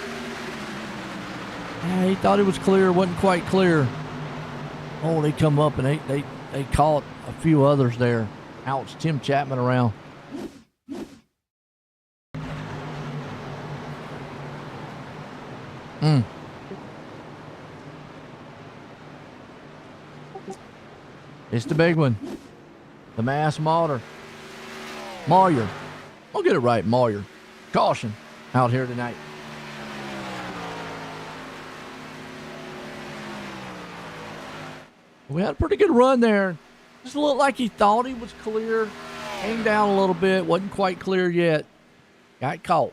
Yeah, he thought it was clear, wasn't quite clear. Oh, they come up and they caught a few others there. Ouch, Tim Chapman around. It's the big one. The Mass Martyr. Moyer. I'll get it right, Moyer. Caution out here tonight. We had a pretty good run there. Just looked like he thought he was clear. Came down a little bit. Wasn't quite clear yet. Got caught.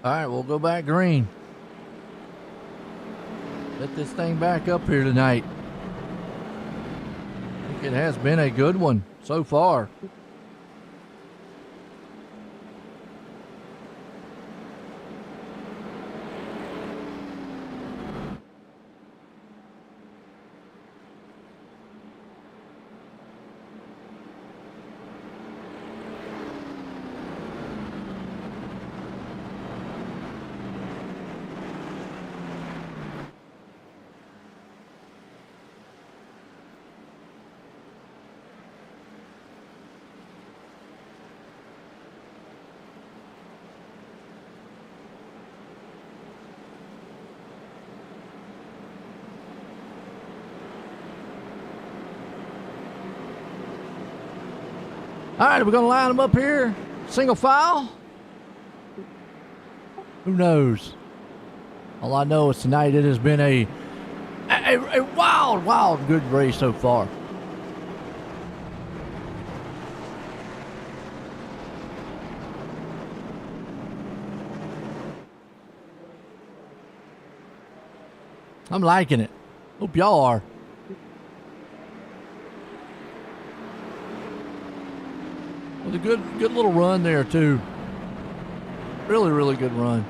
All right, we'll go back green. Get this thing back up here tonight. I think it has been a good one so far. All right, we're going to line them up here. Single file. Who knows? All I know is tonight it has been a wild, good race so far. I'm liking it. Hope y'all are. It was a good little run there too. Really good run.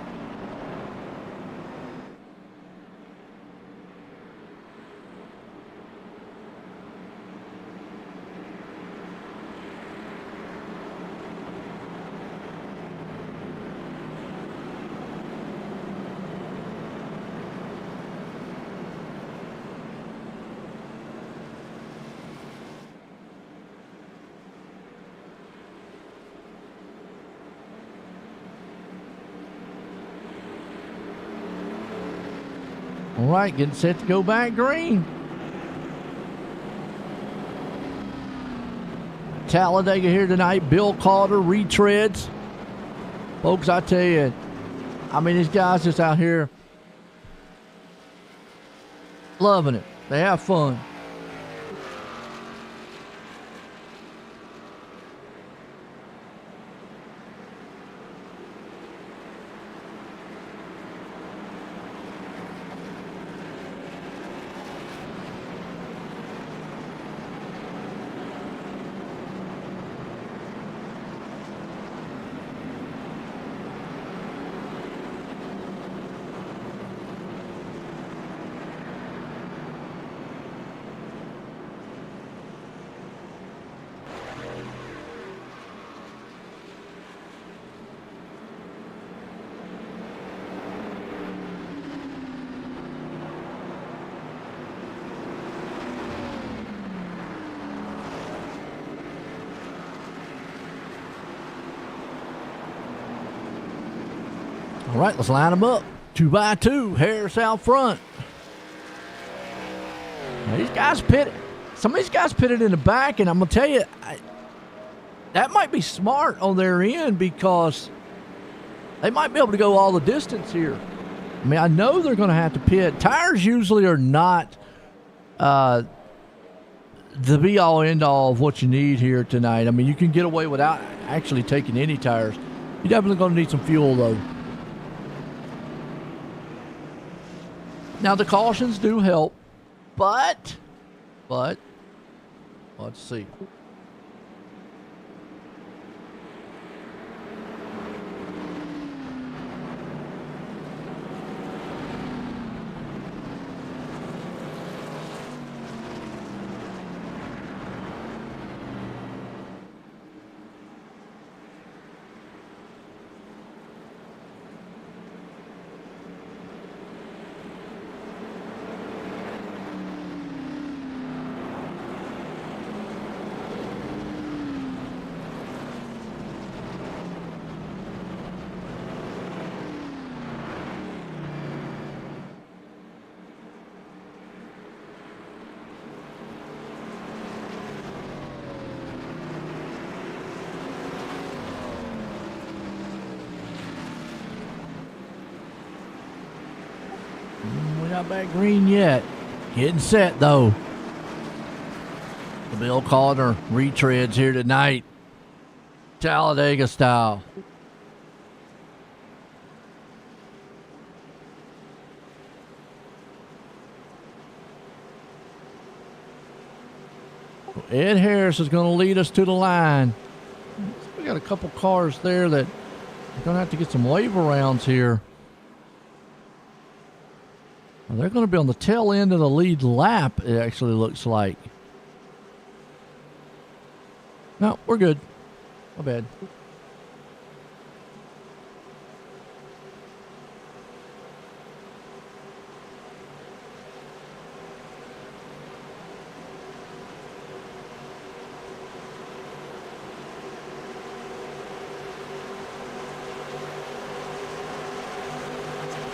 All right, getting set to go back green. Talladega here tonight. Bill Calder, Retreads. Folks, I tell you, I mean, these guys just out here loving it. They have fun. All right, let's line them up. 2 by 2, Harris out front. Now these guys pitted. Some of these guys pitted in the back, and I'm going to tell you, that might be smart on their end because they might be able to go all the distance here. I mean, I know they're going to have to pit. Tires usually are not the be-all, end-all of what you need here tonight. I mean, you can get away without actually taking any tires. You're definitely going to need some fuel, though. Now, the cautions do help, but, let's see. We're not back green yet. Getting set, though. The Bill Calder retreads here tonight. Talladega style. Ed Harris is going to lead us to the line. We got a couple cars there that are going to have to get some wave arounds here. Well, they're going to be on the tail end of the lead lap, it actually looks like. No, we're good. My bad.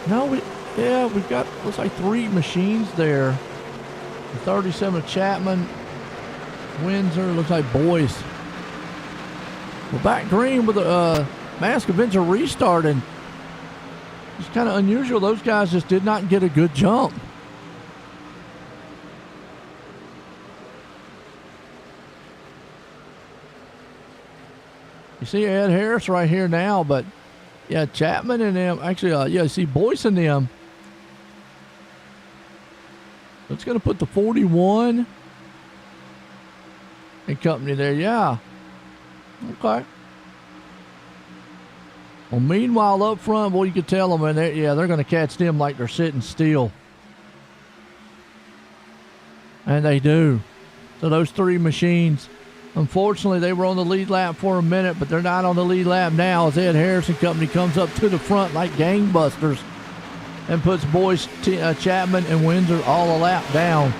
No, we've got, looks like 3 machines there. The 37 of Chapman, Windsor, looks like Boyce. We're back green with the Mask Avenger restarting. It's kind of unusual. Those guys just did not get a good jump. You see Ed Harris right here now, but yeah, Chapman and them, actually, you see Boyce and them. It's going to put the 41 and company there, yeah. Okay. Well, meanwhile, up front, boy, you could tell them, and they're going to catch them like they're sitting still. And they do. So those 3 machines, unfortunately, they were on the lead lap for a minute, but they're not on the lead lap now as Ed Harris and company comes up to the front like gangbusters and puts Boyce, Chapman, and Windsor all a lap down.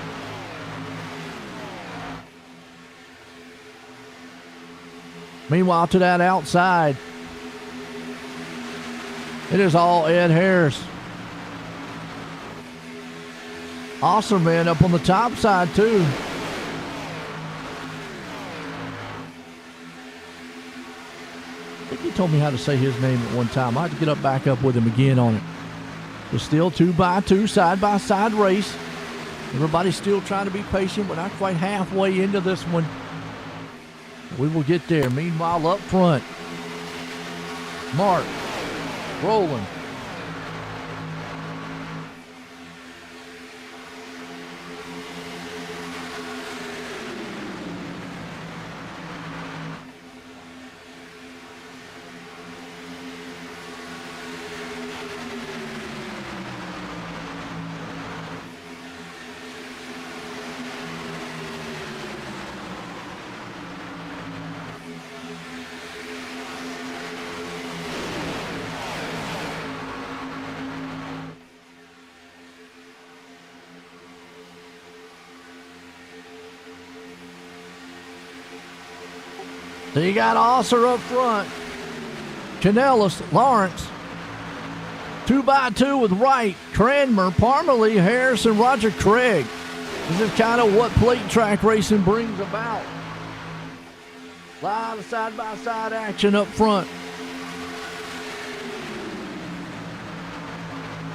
Meanwhile, to that outside, it is all Ed Harris. Awesome, man, up on the top side, too. I think he told me how to say his name at one time. I had to get back up with him again on it. It's still 2x2, side-by-side race. Everybody's still trying to be patient. We're not quite halfway into this one. We will get there. Meanwhile, up front, Mark, Roland. So you got Osser up front. Canellis, Lawrence. 2x2 with Wright, Cranmer, Parmalee, Harrison, Roger Craig. This is kind of what plate track racing brings about. A lot of side-by-side action up front.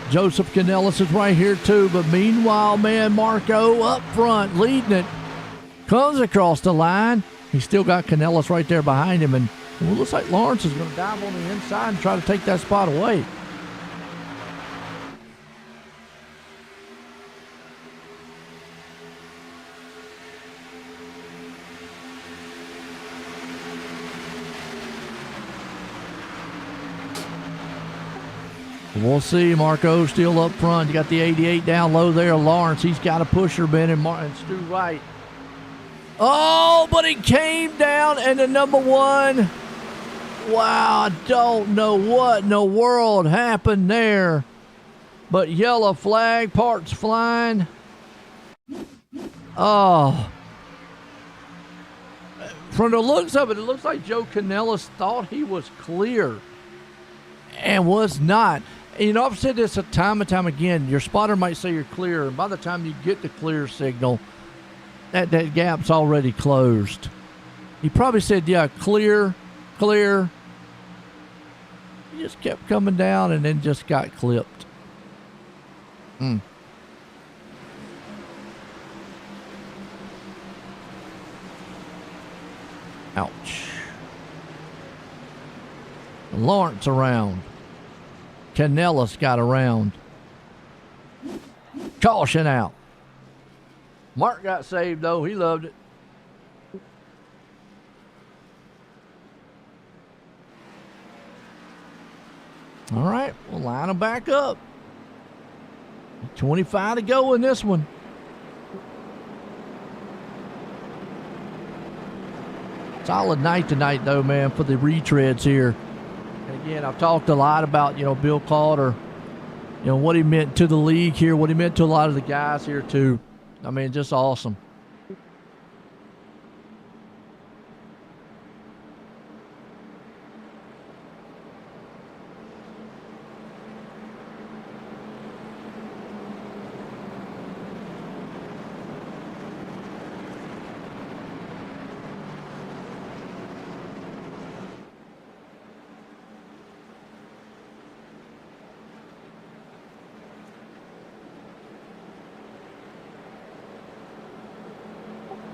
Joseph Canellis is right here too, but meanwhile, man, Marco up front leading it. Comes across the line. He's still got Canellis right there behind him, and it looks like Lawrence is going to dive on the inside and try to take that spot away. We'll see. Marco still up front. You got the 88 down low there. Lawrence, he's got a pusher, Ben, and Stu Wright. Oh, but he came down, and the number 1. Wow, I don't know what in the world happened there. But yellow flag, parts flying. Oh. From the looks of it, it looks like Joe Canellis thought he was clear and was not. And, you know, I've said this time and time again. Your spotter might say you're clear, and by the time you get the clear signal, that gap's already closed. He probably said, yeah, clear. He just kept coming down and then just got clipped. Ouch. Lawrence around. Canellis got around. Caution out. Mark got saved, though. He loved it. All right, we'll line them back up. 25 to go in this one. Solid night tonight, though, man, for the retreads here. And again, I've talked a lot about, Bill Calder, what he meant to the league here, what he meant to a lot of the guys here, too. I mean, just awesome.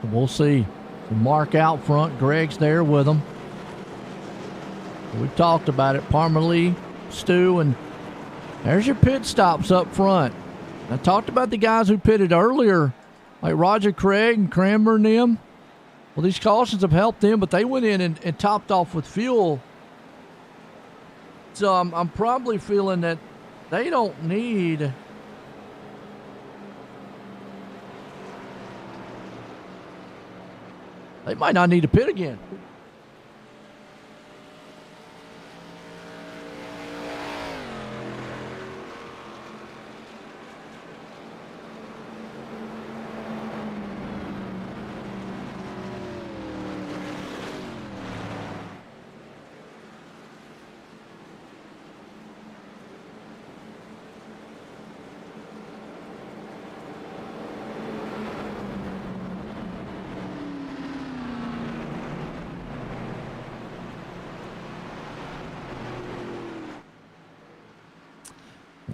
We'll see. Mark out front. Greg's there with them. We've talked about it. Parmalee, Stu, and there's your pit stops up front. I talked about the guys who pitted earlier, like Roger Craig and Cranmer and them. Well, these cautions have helped them, but they went in and topped off with fuel. So I'm probably feeling that they don't need... They might not need to pit again.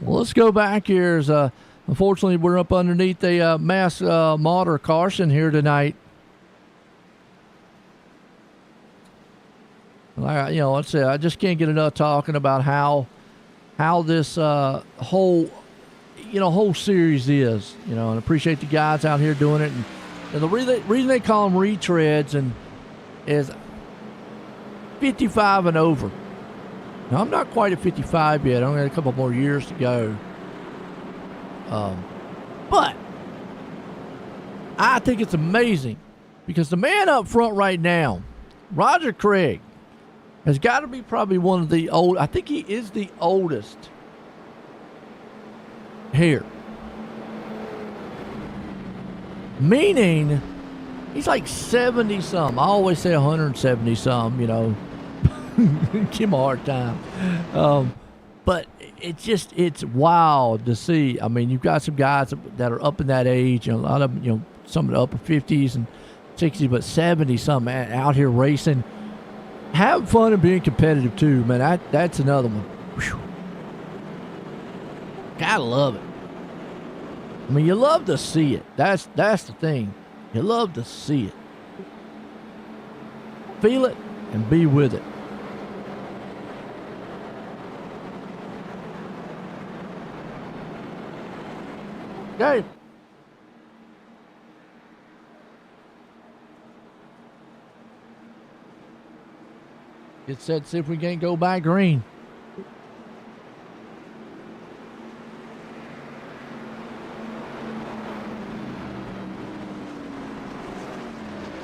Well, let's go back here. Unfortunately, we're up underneath a mass motor caution here tonight. Let's say I just can't get enough talking about how this whole series is. And appreciate the guys out here doing it. And the reason they call them retreads is 55 and over. Now, I'm not quite at 55 yet. I only got a couple more years to go. But I think it's amazing because the man up front right now, Roger Craig, has got to be probably one of the old. I think he is the oldest here. Meaning, he's like 70-some. I always say 170-some, Give him a hard time. But it's wild to see. I mean, you've got some guys that are up in that age, a lot of them, some of the upper 50s and 60s, but 70-some out here racing. Having fun and being competitive too, man. That's another one. Whew. Gotta love it. I mean, you love to see it. That's the thing. You love to see it. Feel it and be with it. Okay. Get set, see if we can't go by green.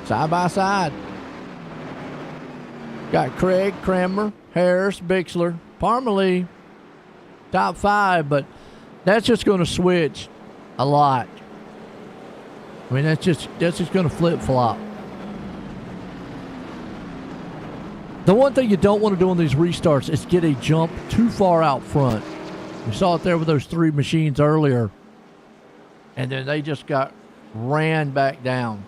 Side by side. Got Craig, Cranmer, Harris, Bixler, Parmalee, top five, but that's just going to switch a lot. I mean, that's just going to flip-flop. The one thing you don't want to do on these restarts is get a jump too far out front. We saw it there with those three machines earlier, and then they just got ran back down.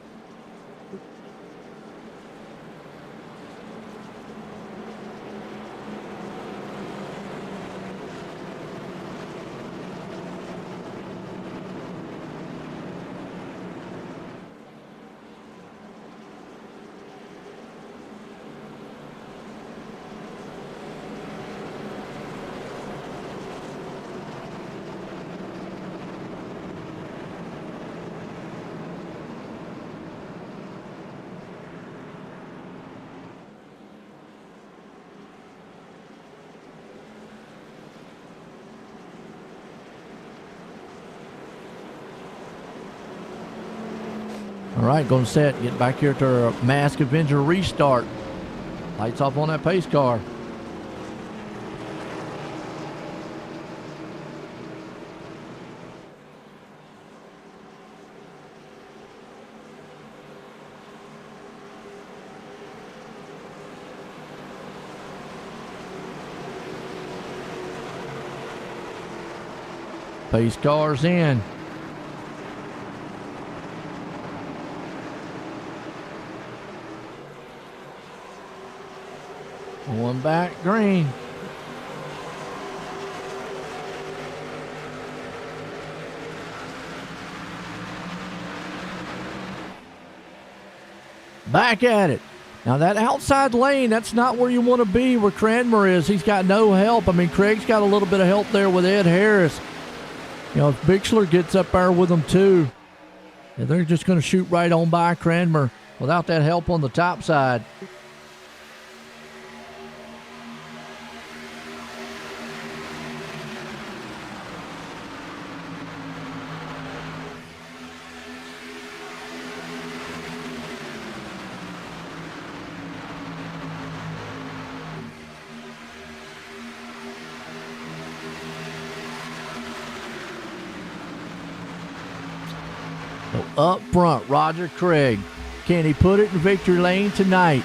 All right, going to set. Get back here to our Mask Avenger restart. Lights off on that pace car. Pace cars in. One back, green. Back at it. Now that outside lane, that's not where you want to be where Cranmer is. He's got no help. I mean, Craig's got a little bit of help there with Ed Harris. You know, if Bixler gets up there with them too, yeah, they're just going to shoot right on by Cranmer without that help on the top side. So up front, Roger Craig. Can he put it in victory lane tonight?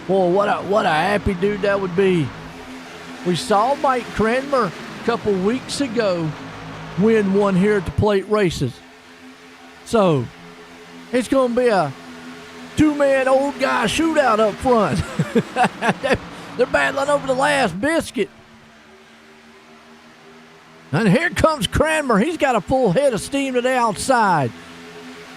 Boy, what a happy dude that would be. We saw Mike Cranmer a couple weeks ago win one here at the plate races. So it's going to be a two-man old guy shootout up front. They're battling over the last biscuit. And here comes Cranmer. He's got a full head of steam to the outside.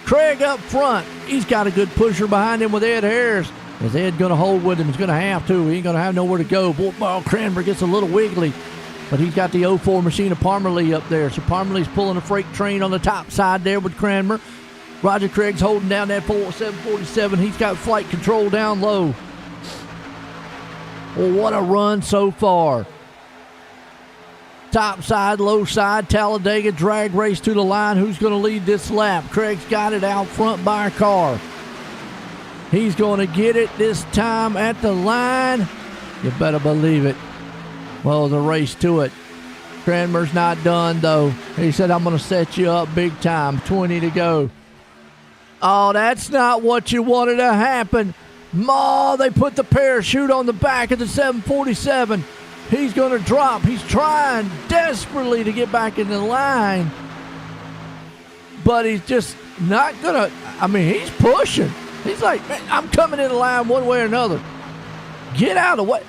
Craig up front. He's got a good pusher behind him with Ed Harris. Is Ed going to hold with him? He's going to have to. He ain't going to have nowhere to go. Boy, Cranmer gets a little wiggly. But he's got the 04 machine of Parmalee up there. So Parmalee's pulling a freight train on the top side there with Cranmer. Roger Craig's holding down that 747. He's got flight control down low. Well, what a run so far. Top side, low side, Talladega drag race to the line. Who's going to lead this lap? Craig's got it out front by a car. He's going to get it this time at the line. You better believe it. Well, the race to it. Cranmer's not done, though. He said, I'm going to set you up big time. 20 to go. Oh, that's not what you wanted to happen. Ma, they put the parachute on the back of the 747. He's going to drop. He's trying desperately to get back in the line. But he's just not going to. I mean, he's pushing. He's like, man, I'm coming in the line one way or another. Get out of the way.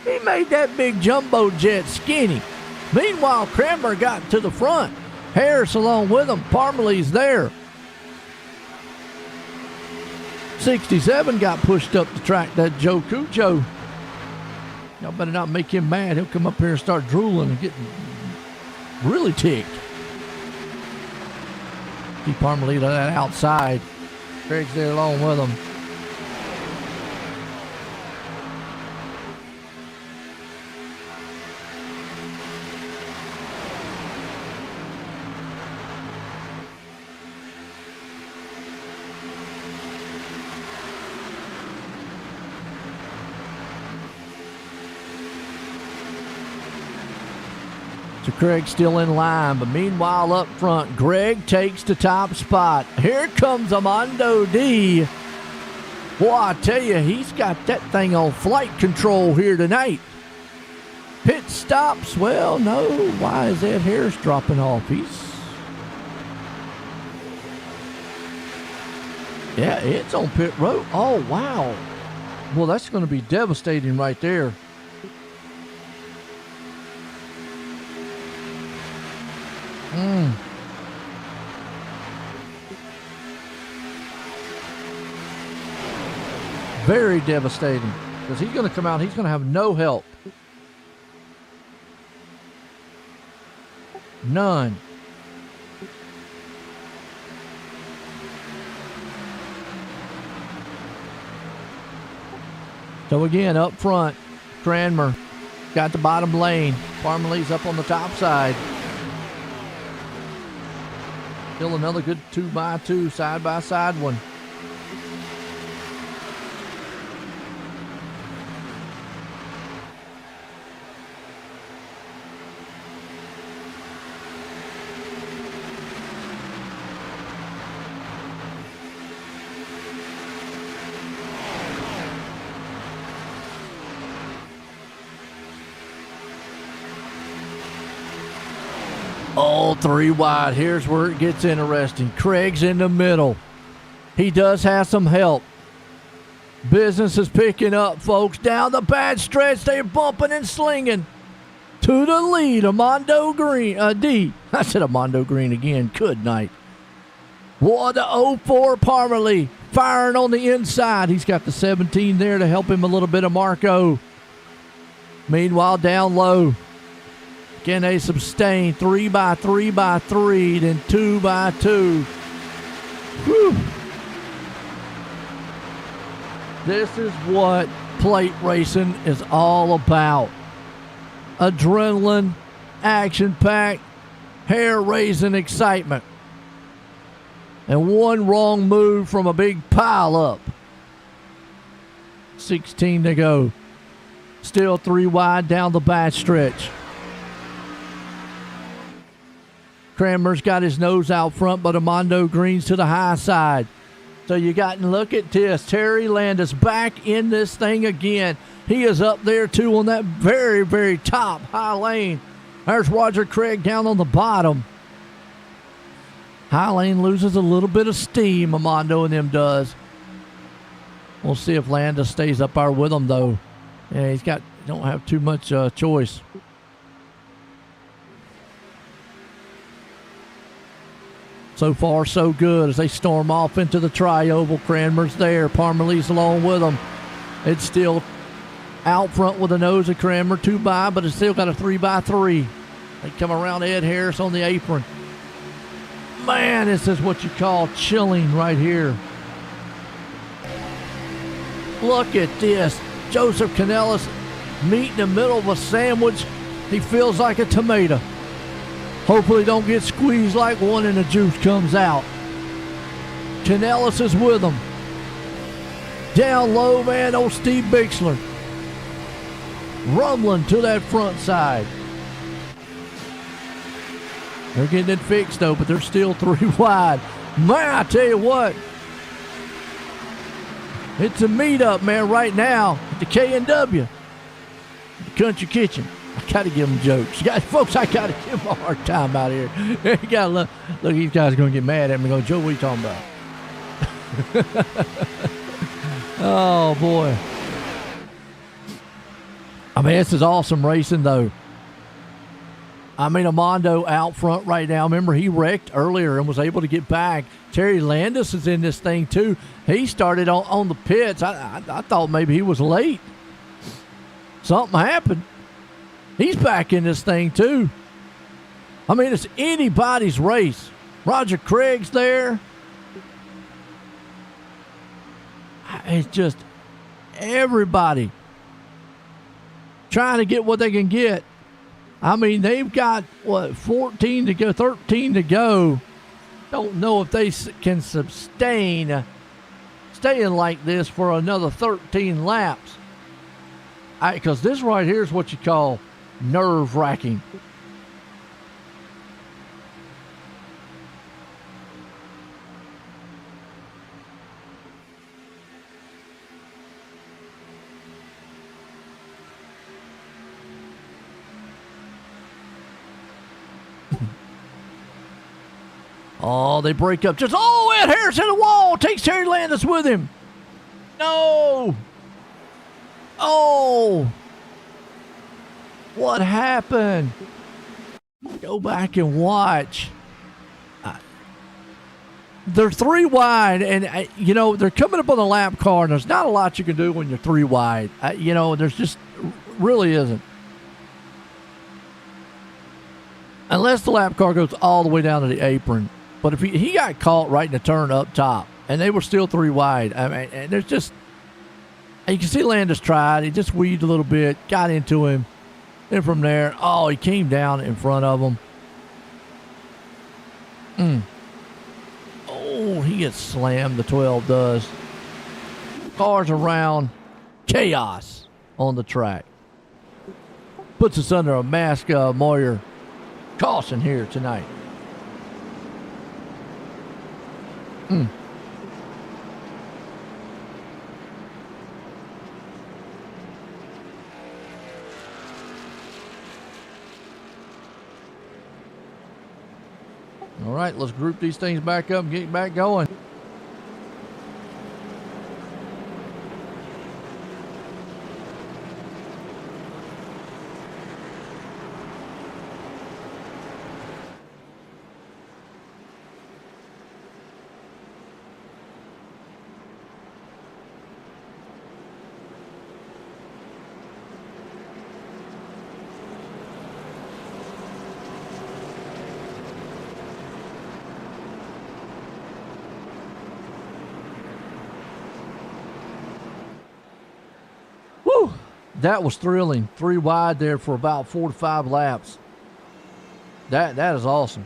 He made that big jumbo jet skinny. Meanwhile, Cranmer got to the front. Harris along with him. Parmalee's there. 67 got pushed up the track. That Joe Cujo. Y'all better not make him mad. He'll come up here and start drooling and getting really ticked. Keep Parmalee to that outside. Craig's there along with him. So Craig's still in line, but meanwhile up front, Greg takes the top spot. Here comes Armando D. Boy, I tell you, he's got that thing on flight control here tonight. Pit stops, well, no. Why is Ed Harris dropping off? Yeah, it's on pit road. Oh, wow. Well, that's going to be devastating right there. Very devastating, because he's going to come out, he's going to have no help. None. So again, up front, Cranmer got the bottom lane. Parmalee's up on the top side. Still another good 2x2 side-by-side one. Oh, 3 wide. Here's where it gets interesting. Craig's in the middle. He does have some help. Business is picking up, folks. Down the bad stretch, they're bumping and slinging. To the lead, Armando Green. D. I said Armando Green again. Good night. What a 04 Parmalee. Firing on the inside. He's got the 17 there to help him a little bit of Marco. Meanwhile, down low. Can they sustain 3x3x3, then 2x2? Whew. This is what plate racing is all about. Adrenaline, action-packed, hair-raising excitement. And one wrong move from a big pile-up. 16 to go. Still 3 wide down the back stretch. Cranmer's got his nose out front, but Armando Green's to the high side. So you got to look at this. Terry Landis back in this thing again. He is up there, too, on that very, very top high lane. There's Roger Craig down on the bottom. High lane loses a little bit of steam, Armando and them does. We'll see if Landis stays up there with him, though. Yeah, don't have too much choice. So far, so good as they storm off into the tri-oval. Cranmer's there. Parmalee's along with them. It's still out front with the nose of Cranmer, 2 by, but it's still got a 3x3. They come around Ed Harris on the apron. Man, this is what you call chilling right here. Look at this. Joseph Canellis, meat in the middle of a sandwich. He feels like a tomato. Hopefully don't get squeezed like one and the juice comes out. Canellis is with him. Down low, man, old Steve Bixler. Rumbling to that front side. They're getting it fixed, though, but they're still 3 wide. Man, I tell you what. It's a meet-up, man, right now at the K&W. The Country Kitchen. I got to give them jokes. Folks, I got to give them a hard time out here. You got to look, these guys are going to get mad at me. Go, Joe, what are you talking about? Oh, boy. I mean, this is awesome racing, though. I mean, Armando out front right now. Remember, he wrecked earlier and was able to get back. Terry Landis is in this thing, too. He started on the pits. I thought maybe he was late. Something happened. He's back in this thing, too. I mean, it's anybody's race. Roger Craig's there. It's just everybody trying to get what they can get. I mean, they've got, 14 to go, 13 to go. Don't know if they can sustain staying like this for another 13 laps. Because this right here is what you call nerve-wracking. Oh, they break up. Ed Harris in the wall. Takes Terry Landis with him. No. Oh. What happened? Go back and watch. They're 3 wide, and, they're coming up on the lap car, and there's not a lot you can do when you're 3 wide. There's just really isn't. Unless the lap car goes all the way down to the apron. But if he got caught right in the turn up top, and they were still 3 wide. I mean, and there's just, you can see Landis tried. He just weaved a little bit, got into him. And from there, he came down in front of him. gets slammed, the 12 does. Cars around, chaos on the track. Puts us under a mask Moyer caution here tonight. All right, let's group these things back up and get back going. Woo! That was thrilling. 3 wide there for about 4 to 5 laps. That is awesome.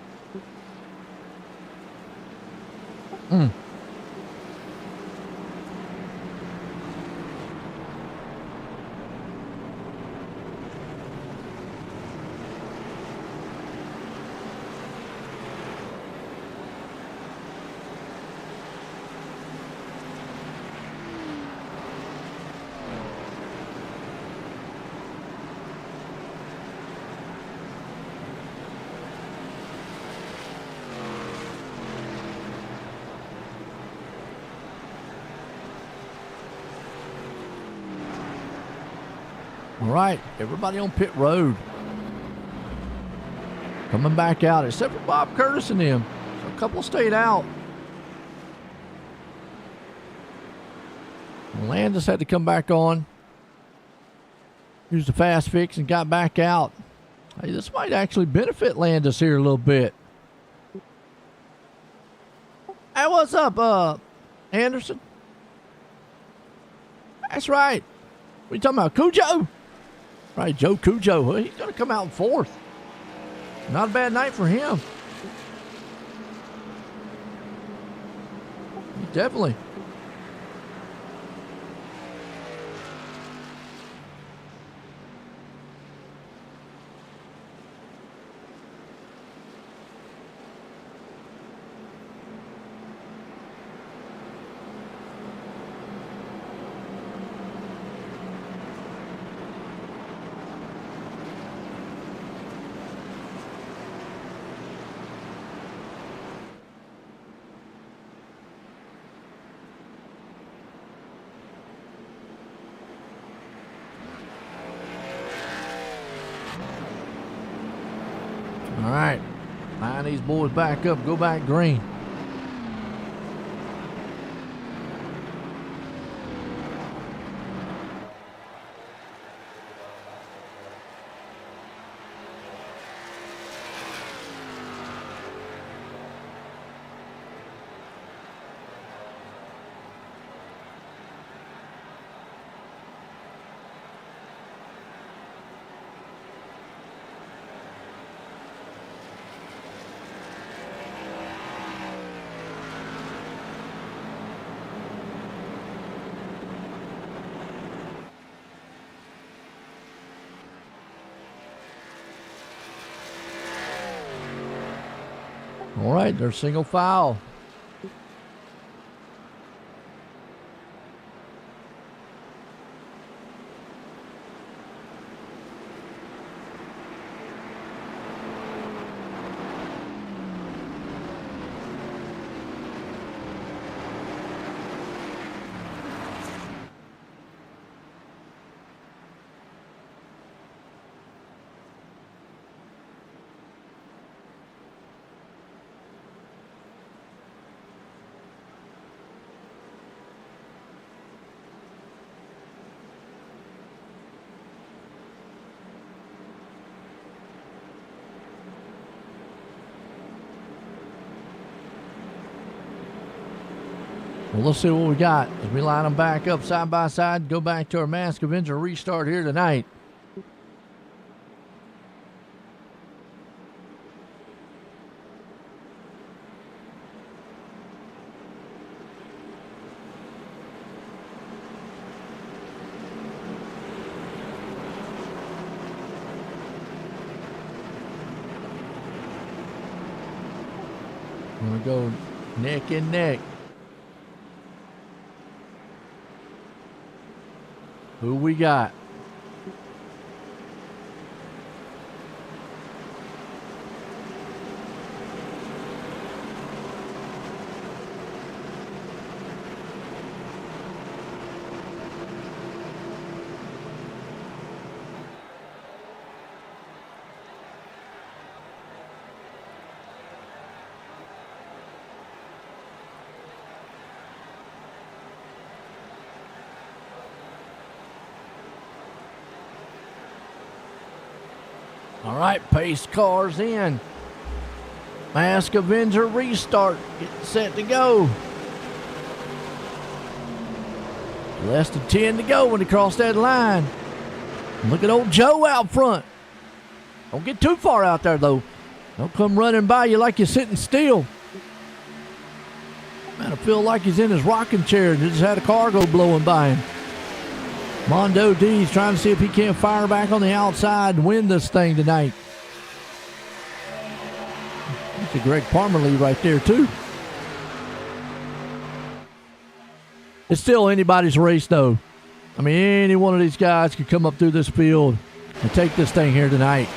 All right, everybody on pit road. Coming back out, except for Bob Curtis and them. So a couple stayed out. Landis had to come back on. Used the fast fix and got back out. Hey, this might actually benefit Landis here a little bit. Hey, what's up, Anderson? That's right. What are you talking about, Cujo? Right, Joe Cujo. Well, he's going to come out in 4th. Not a bad night for him. Definitely. All right, line these boys back up, go back green. All right, they're single file. Well, let's see what we got as we line them back up side by side, go back to our Mask Avenger restart here tonight. Gonna go neck and neck. Who we got? All right, pace cars in. Mask Avenger restart. Get set to go. Less than 10 to go when they cross that line. Look at old Joe out front. Don't get too far out there, though. Don't come running by you like you're sitting still. Man, I feel like he's in his rocking chair and just had a cargo blowing by him. Mondo D's trying to see if he can't fire back on the outside and win this thing tonight. That's a Greg Parmalee right there, too. It's still anybody's race, though. I mean, any one of these guys could come up through this field and take this thing here tonight.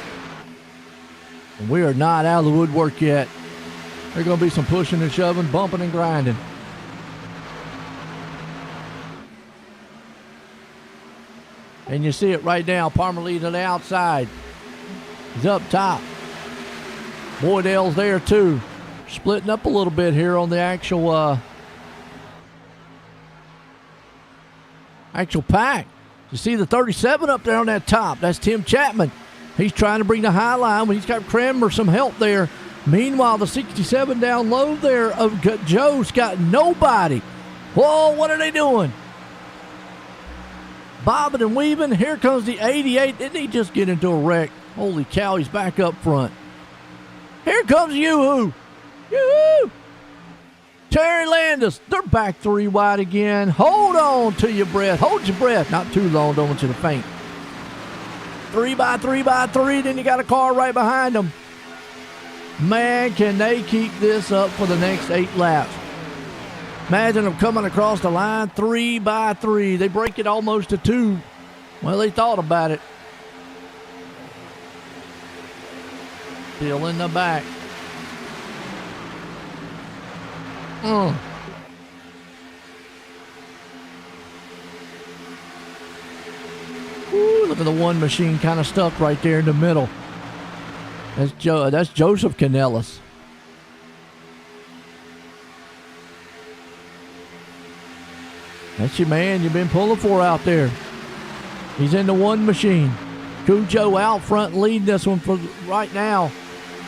And we are not out of the woodwork yet. There's going to be some pushing and shoving, bumping and grinding. And you see it right now, Parmalee to the outside. He's up top. Boydell's there too. Splitting up a little bit here on the actual pack. You see the 37 up there on that top. That's Tim Chapman. He's trying to bring the high line when he's got Cranmer some help there. Meanwhile, the 67 down low there of Joe's got nobody. Whoa, what are they doing? Bobbing and weaving. Here comes the 88. Didn't he just get into a wreck? Holy cow, he's back up front. Here comes Yoo-Hoo. Yoo-Hoo! Terry Landis. They're back 3 wide again. Hold on to your breath. Hold your breath. Not too long. Don't want you to faint. 3 by 3 by 3. Then you got a car right behind them. Man, can they keep this up for the next 8 laps? Imagine them coming across the line 3 by 3. They break it almost to 2. Well, they thought about it. Still in the back. Ooh, look at the one machine kind of stuck right there in the middle. That's Joseph Canellis. That's your man you've been pulling for out there. He's in the one machine. Cujo out front leading this one for right now.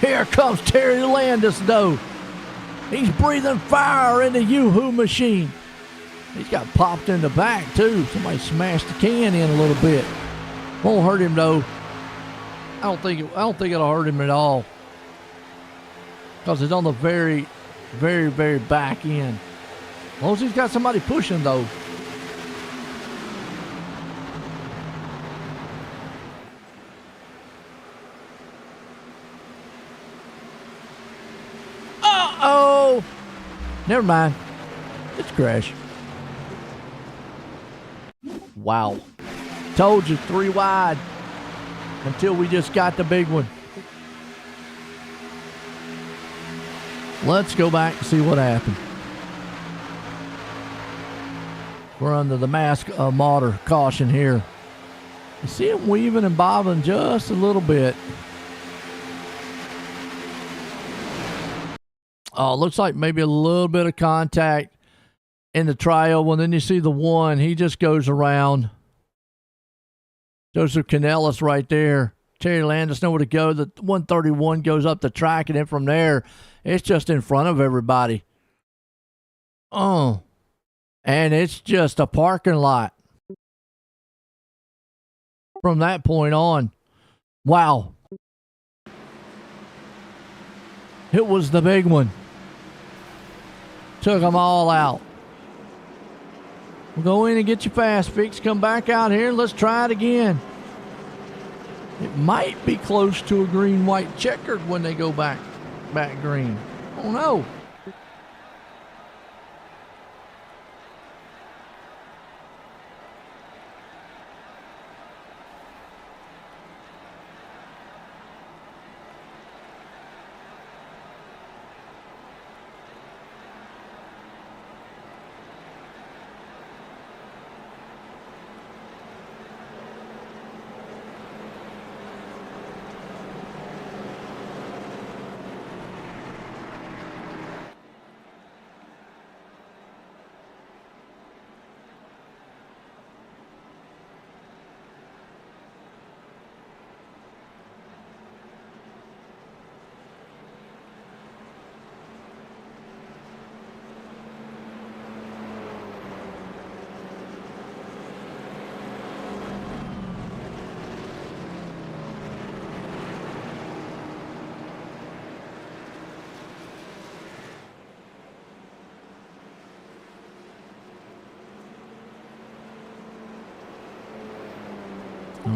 Here comes Terry Landis, though. He's breathing fire in the Yoo-Hoo machine. He's got popped in the back, too. Somebody smashed the can in a little bit. Won't hurt him, though. I don't think it'll hurt him at all. Because it's on the very, very, very back end. As long as he's got somebody pushing, though. Uh-oh! Never mind. It's a crash. Wow. Told you, 3 wide. Until we just got the big one. Let's go back and see what happened. We're under the mask motor caution here. You see him weaving and bobbing just a little bit. Oh, looks like maybe a little bit of contact in the trial. And then you see the one. He just goes around. Joseph Canellis right there. Terry Landis nowhere to go. The 131 goes up the track, and then from there, it's just in front of everybody. Oh. And it's just a parking lot. From that point on. Wow. It was the big one. Took them all out. We'll go in and get your fast fix. Come back out here and let's try it again. It might be close to a green-white checkered when they go back green. Oh no.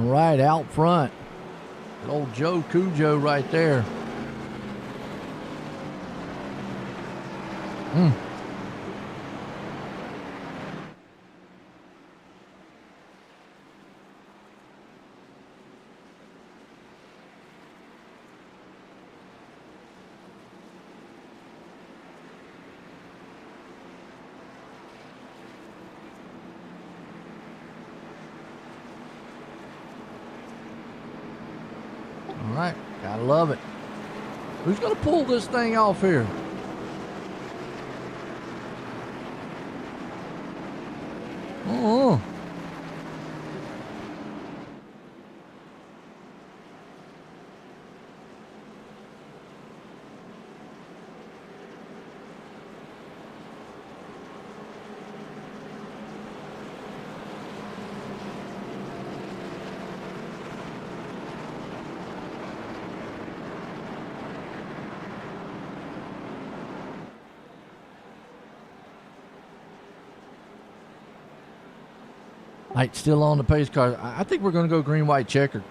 All right, out front. Good old Joe Cujo right there. All right, gotta love it. Who's gonna pull this thing off here? Oh. Light still on the pace car. I think we're going to go green, white, checkered.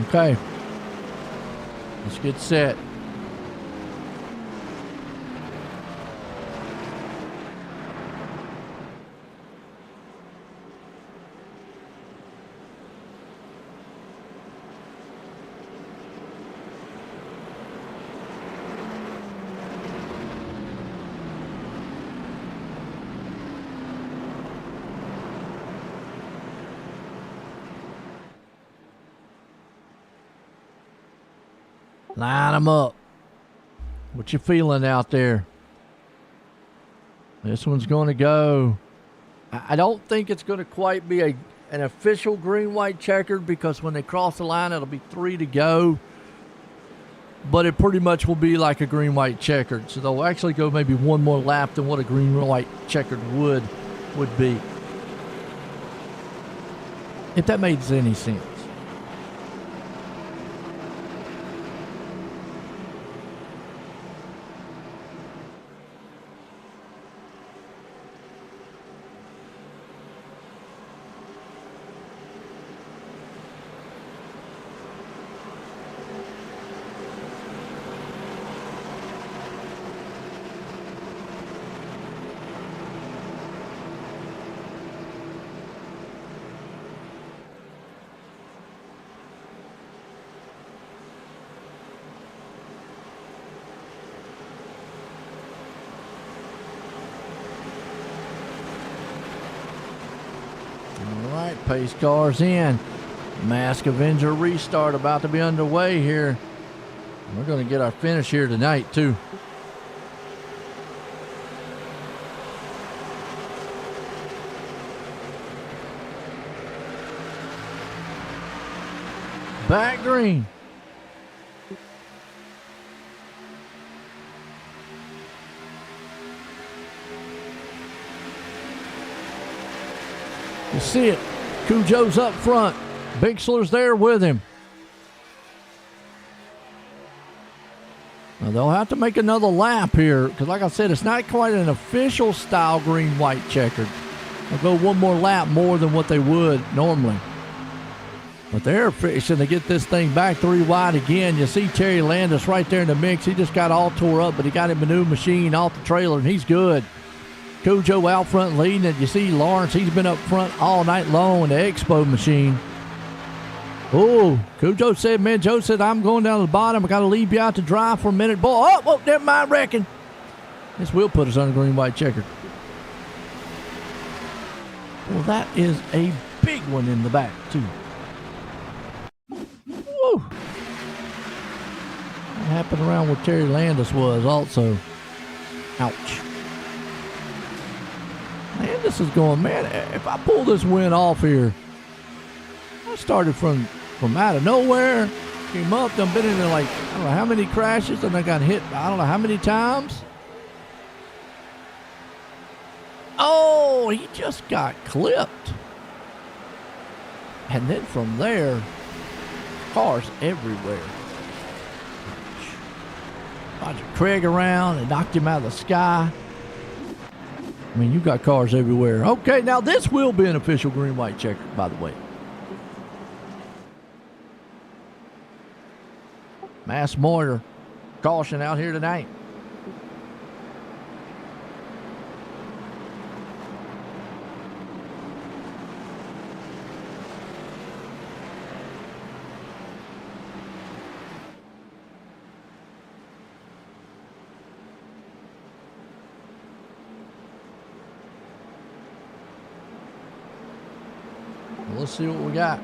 Okay. Let's get set. Line them up. What you feeling out there? This one's going to go. I don't think it's going to quite be an official green, white, checkered, because when they cross the line, it'll be 3 to go. But it pretty much will be like a green, white, checkered. So they'll actually go maybe one more lap than what a green, white, checkered would be. If that makes any sense. Pace cars in. Mask Avenger restart about to be underway here. We're going to get our finish here tonight, too. Back green. You see it. Cujo's up front. Bixler's there with him. Now they'll have to make another lap here because, like I said, it's not quite an official style green, white, checkered. They'll go one more lap more than what they would normally. But they're fixing to get this thing back 3 wide again. You see Terry Landis right there in the mix. He just got all tore up, but he got him a new machine off the trailer, and he's good. Cujo out front leading it. You see Lawrence, he's been up front all night long in the Expo machine. Oh, Cujo said, man, Joe said, I'm going down to the bottom. I got to leave you out to dry for a minute. Boy, oh, never mind wrecking. This will put us on green, white, checkered. Well, that is a big one in the back, too. Woo. happened around where Terry Landis was also. Ouch. Landis is going, man, if I pull this win off here, I started from out of nowhere, came up, done been in there like, I don't know how many crashes, and I got hit, I don't know how many times. Oh, he just got clipped. And then from there, cars everywhere. Roger Craig around and knocked him out of the sky. I mean, you got cars everywhere. Okay, now this will be an official green-white checker, by the way. Mass Moyer caution out here tonight. Let's see what we got.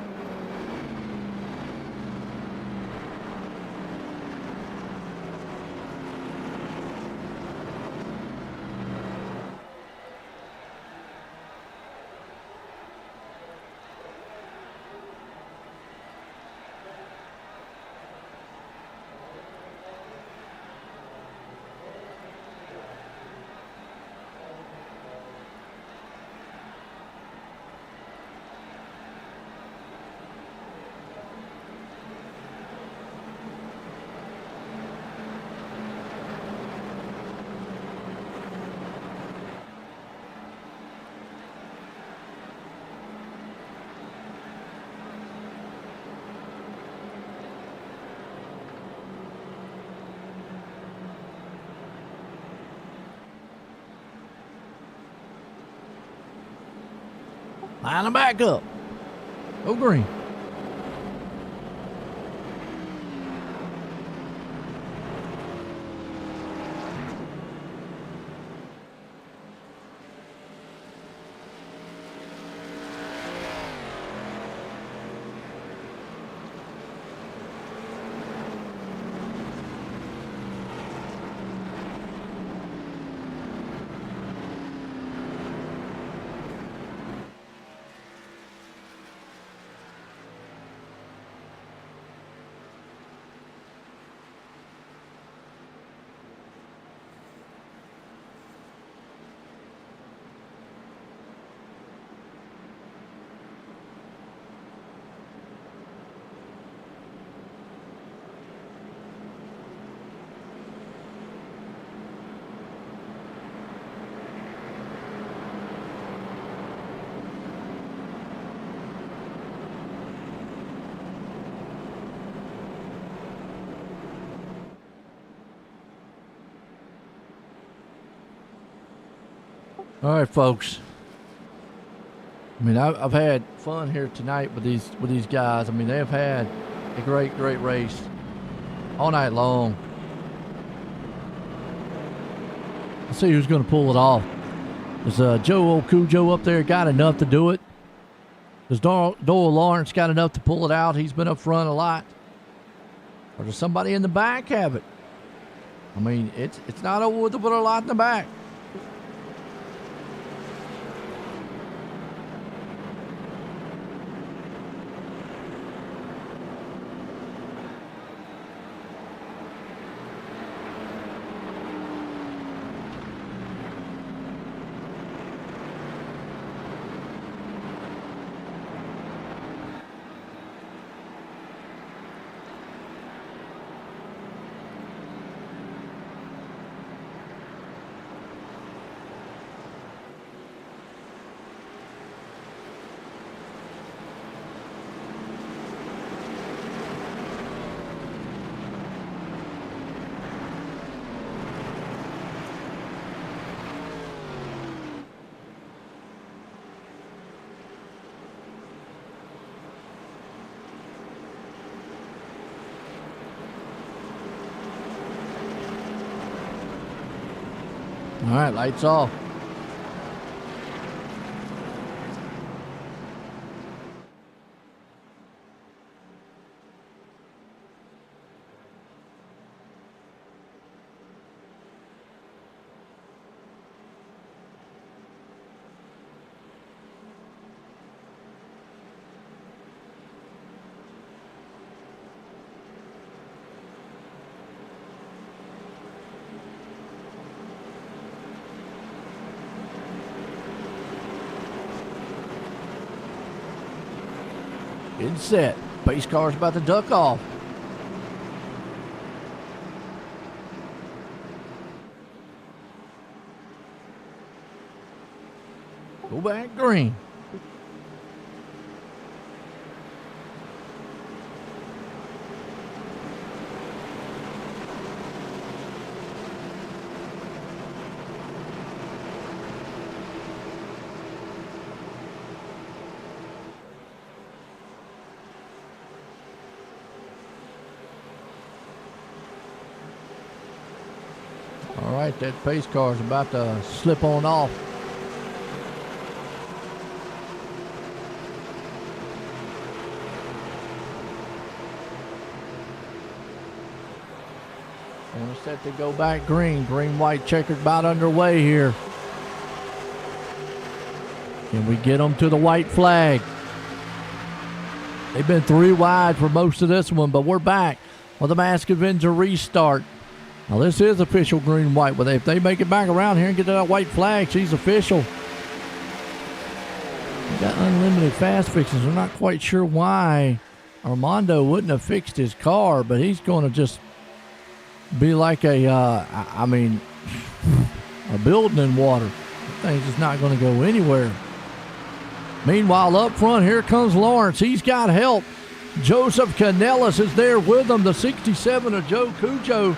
Line them back up. Go green. All right, folks. I mean, I've had fun here tonight with these guys. I mean, they've had a great race all night long. Let's see who's going to pull it off. Does Joe Cujo up there got enough to do it? Does Doyle Lawrence got enough to pull it out? He's been up front a lot. Or does somebody in the back have it? I mean, it's not over with to put a lot in the back. All right, lights off. Getting set. Pace car's about to duck off. Go back green. All right, that pace car is about to slip on off. And we're set to go back green. Green, white, checkered about underway here. Can we get them to the white flag? They've been 3 wide for most of this one, but we're back with the Mask Avenger restart. Now, this is official green, white, but if they make it back around here and get to that white flag, she's official. We got unlimited fast fixes. We're not quite sure why Armando wouldn't have fixed his car, but he's going to just be like a building in water. The thing's just not going to go anywhere. Meanwhile, up front, here comes Lawrence. He's got help. Joseph Canellis is there with him. The 67 of Joe Cujo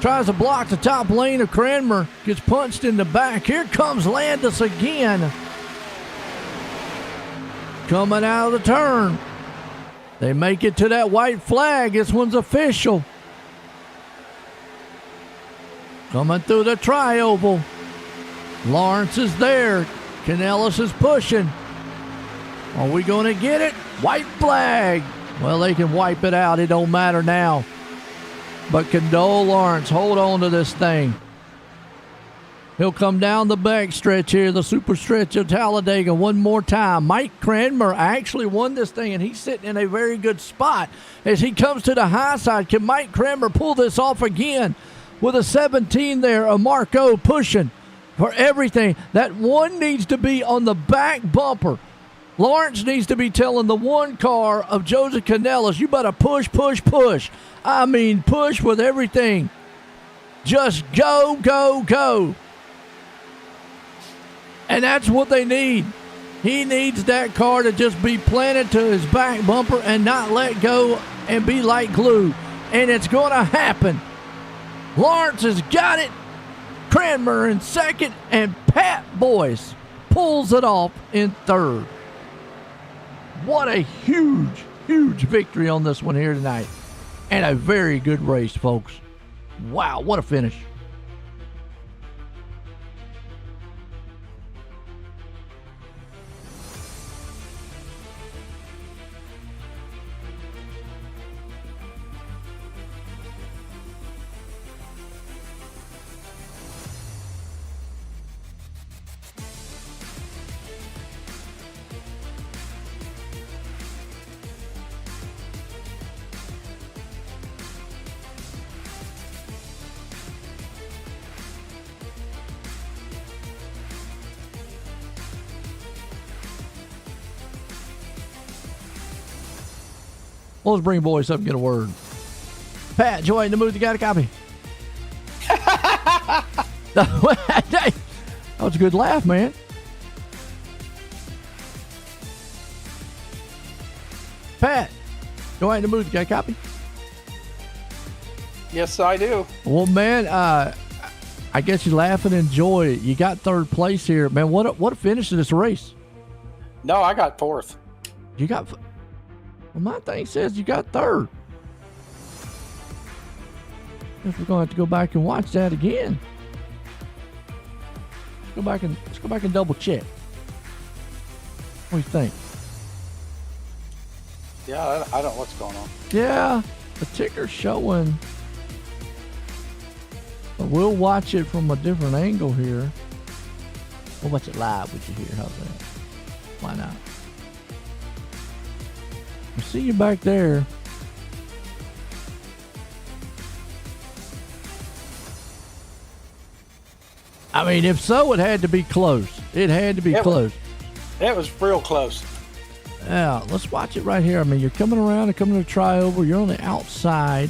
tries to block the top lane of Cranmer. Gets punched in the back. Here comes Landis again. Coming out of the turn. They make it to that white flag. This one's official. Coming through the tri-oval. Lawrence is there. Canellis is pushing. Are we going to get it? White flag. Well, they can wipe it out. It don't matter now. But Condole Lawrence, hold on to this thing. He'll come down the back stretch here, the super stretch of Talladega one more time. Mike Cranmer actually won this thing, and he's sitting in a very good spot. As he comes to the high side, can Mike Cranmer pull this off again? With a 17 there, a Marco pushing for everything. That one needs to be on the back bumper. Lawrence needs to be telling the one car of Joseph Canellis, you better push, push, push. I mean, push with everything. Just go, go, go. And that's what they need. He needs that car to just be planted to his back bumper and not let go and be like glue. And it's going to happen. Lawrence has got it. Cranmer in second, and Pat Boyce pulls it off in third. What a huge, huge victory on this one here tonight. And a very good race, folks. Wow, what a finish. Well, let's bring Boyce up and get a word. Pat, Joy in the mood, you got a copy? That was a good laugh, man. Pat, Joy in the mood, you got a copy? Yes, I do. Well, man, I guess you laugh and enjoy it. You got third place here. Man, what a finish to this race. No, I got fourth. You got... Well, my thing says you got third. Guess we're gonna have to go back and watch that again. Let's go back and double check. What do you think? Yeah, I don't know what's going on. Yeah, the ticker's showing. But we'll watch it from a different angle here. We'll watch it live with you here. How's that? Why not? I see you back there. I mean, if so, it had to be close. It had to be close. It was real close. Yeah, let's watch it right here. I mean, you're coming around and coming to try over. You're on the outside.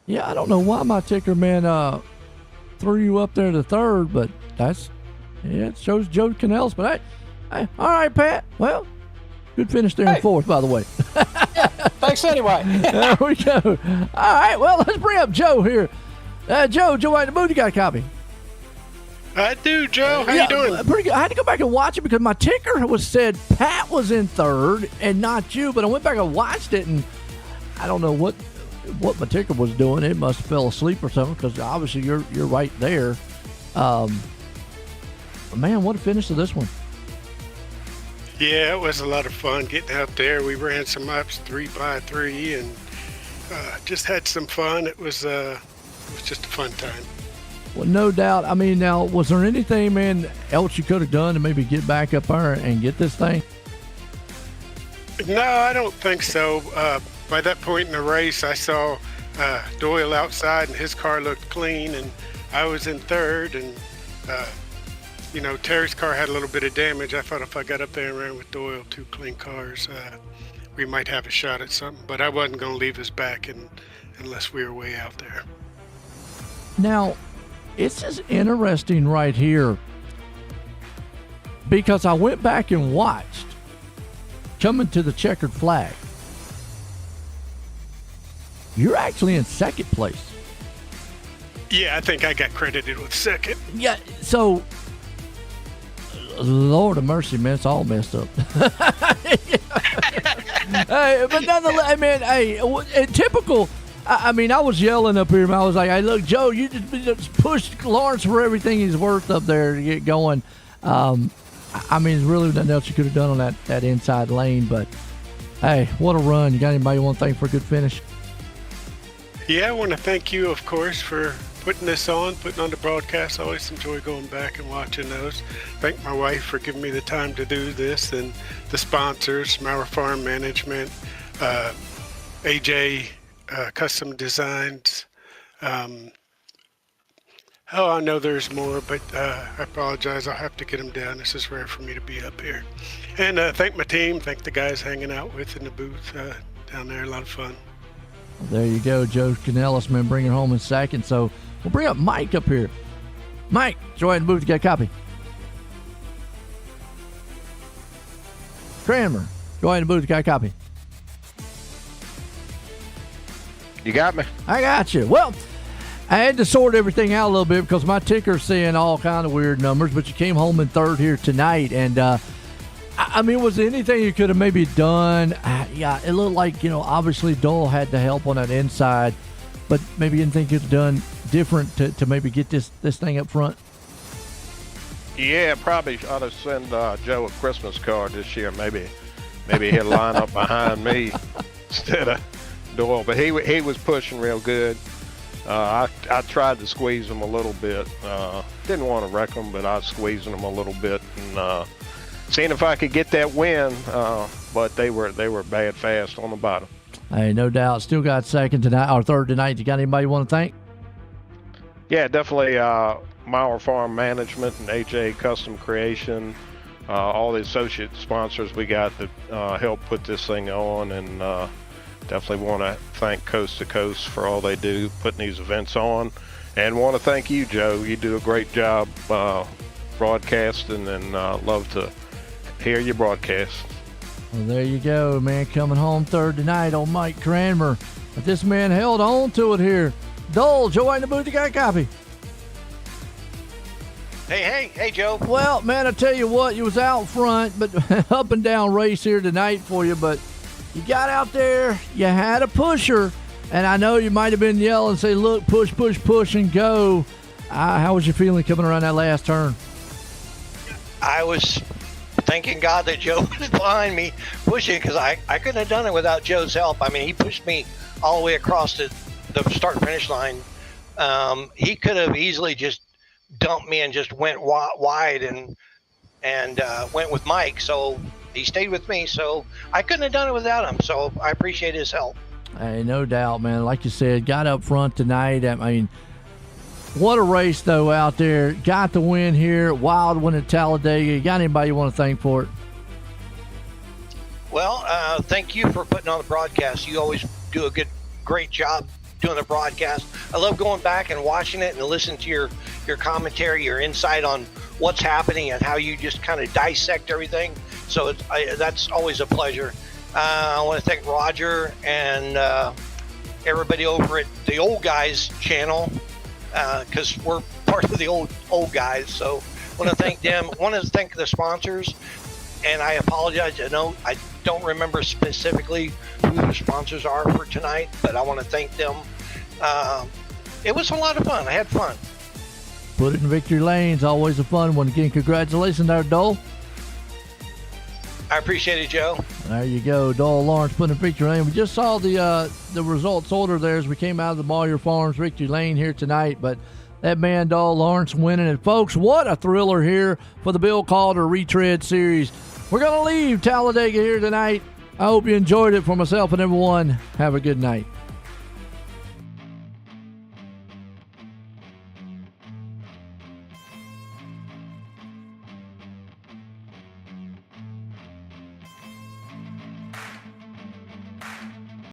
Yeah, I don't know why my ticker man threw you up there to third, but it shows Joe Canellis. But hey, all right, Pat. Well, good finish there in fourth, by the way. Thanks anyway. There we go. All right, well, let's bring up Joe here. Joe out in the booth, you got a copy? I do, Joe. How you doing? Pretty good. I had to go back and watch it because my ticker said Pat was in third and not you, but I went back and watched it, and I don't know what my ticker was doing. It must have fell asleep or something because obviously you're right there. Man, what a finish to this one. Yeah, it was a lot of fun getting out there. We ran some laps 3x3 and just had some fun. It was just a fun time. Well, no doubt. I mean, now, was there anything, man, else you could have done to maybe get back up there and get this thing? No, I don't think so. By that point in the race, I saw Doyle outside, and his car looked clean, and I was in third, and Terry's car had a little bit of damage. I thought if I got up there and ran with Doyle, 2 clean cars, we might have a shot at something, but I wasn't going to leave us back unless we were way out there. Now, it's just interesting right here because I went back and watched coming to the checkered flag. You're actually in second place. Yeah, I think I got credited with second. Yeah, so Lord of mercy, man, it's all messed up. Hey, but nonetheless, man, typical. I mean, I was yelling up here, man. I was like, hey, look, Joe, you just pushed Lawrence for everything he's worth up there to get going. I mean, there's really nothing else you could have done on that inside lane, but hey, what a run. You got anybody you want to thank for a good finish? Yeah, I want to thank you, of course, for putting on the broadcast. I always enjoy going back and watching those. Thank my wife for giving me the time to do this, and the sponsors, Mauer Farm Management, AJ Custom Designs. I know there's more, but I apologize. I'll have to get them down. This is rare for me to be up here. And thank my team. Thank the guys hanging out with in the booth down there. A lot of fun. There you go, Joe Canellis, man, bringing it home in second. So we'll bring up Mike up here. Mike, go ahead and move to get a copy. Cranmer, go ahead and move to get a copy. You got me? I got you. Well, I had to sort everything out a little bit because my ticker's saying all kind of weird numbers, but you came home in third here tonight. And, I mean, was there anything you could have maybe done? Yeah, it looked like, obviously Dole had the help on that inside, but maybe you didn't think you'd have done different to maybe get this thing up front? Yeah, probably ought to send Joe a Christmas card this year. Maybe he'll line up behind me instead of Doyle. But he was pushing real good. I tried to squeeze him a little bit. Didn't want to wreck him, but I was squeezing him a little bit and seeing if I could get that win. But they were bad fast on the bottom. Hey, no doubt. Still got second tonight or third tonight. You got anybody you want to thank? Yeah, definitely Mauer Farm Management and AJ Custom Creation, all the associate sponsors we got that help put this thing on, and definitely want to thank Coast to Coast for all they do putting these events on, and want to thank you, Joe. You do a great job broadcasting, and love to hear your broadcast. Well, there you go, man. Coming home third tonight on Mike Cranmer. But this man held on to it here. Dole, Joe in the booth, you got a copy? Hey, Joe. Well, man, I tell you what, you was out front, but up and down race here tonight for you, but you got out there, you had a pusher, and I know you might have been yelling, say, look, push, and go. How was you feeling coming around that last turn? I was thanking God that Joe was behind me pushing, because I couldn't have done it without Joe's help. I mean, he pushed me all the way across the start and finish line. He could have easily just dumped me and just went wide and went with Mike. So he stayed with me, so I couldn't have done it without him. So I appreciate his help. Hey, no doubt, man. Like you said, got up front tonight. I mean, what a race, though, out there. Got the win here. Wild win at Talladega. You got anybody you want to thank for it? Well, thank you for putting on the broadcast. You always do a great job doing the broadcast. I love going back and watching it and listening to your commentary, your insight on what's happening and how you just kind of dissect everything. So that's always a pleasure. I want to thank Roger and everybody over at the Old Guys channel, because we're part of the old guys. So I want to thank them. I want to thank the sponsors, and I apologize. I don't remember specifically who the sponsors are for tonight, but I want to thank them. It was a lot of fun. I had fun. Put it in victory lane's always a fun one. Again, congratulations there, Dole. I appreciate it, Joe. There you go, Dole Lawrence putting in victory lane. We just saw the results order there as we came out of the Moyer Farms victory lane here tonight, but that man Dole Lawrence winning. And folks, what a thriller here for the Bill Calder Retread Series. We're going to leave Talladega here tonight. I hope you enjoyed it. For myself and everyone, have a good night.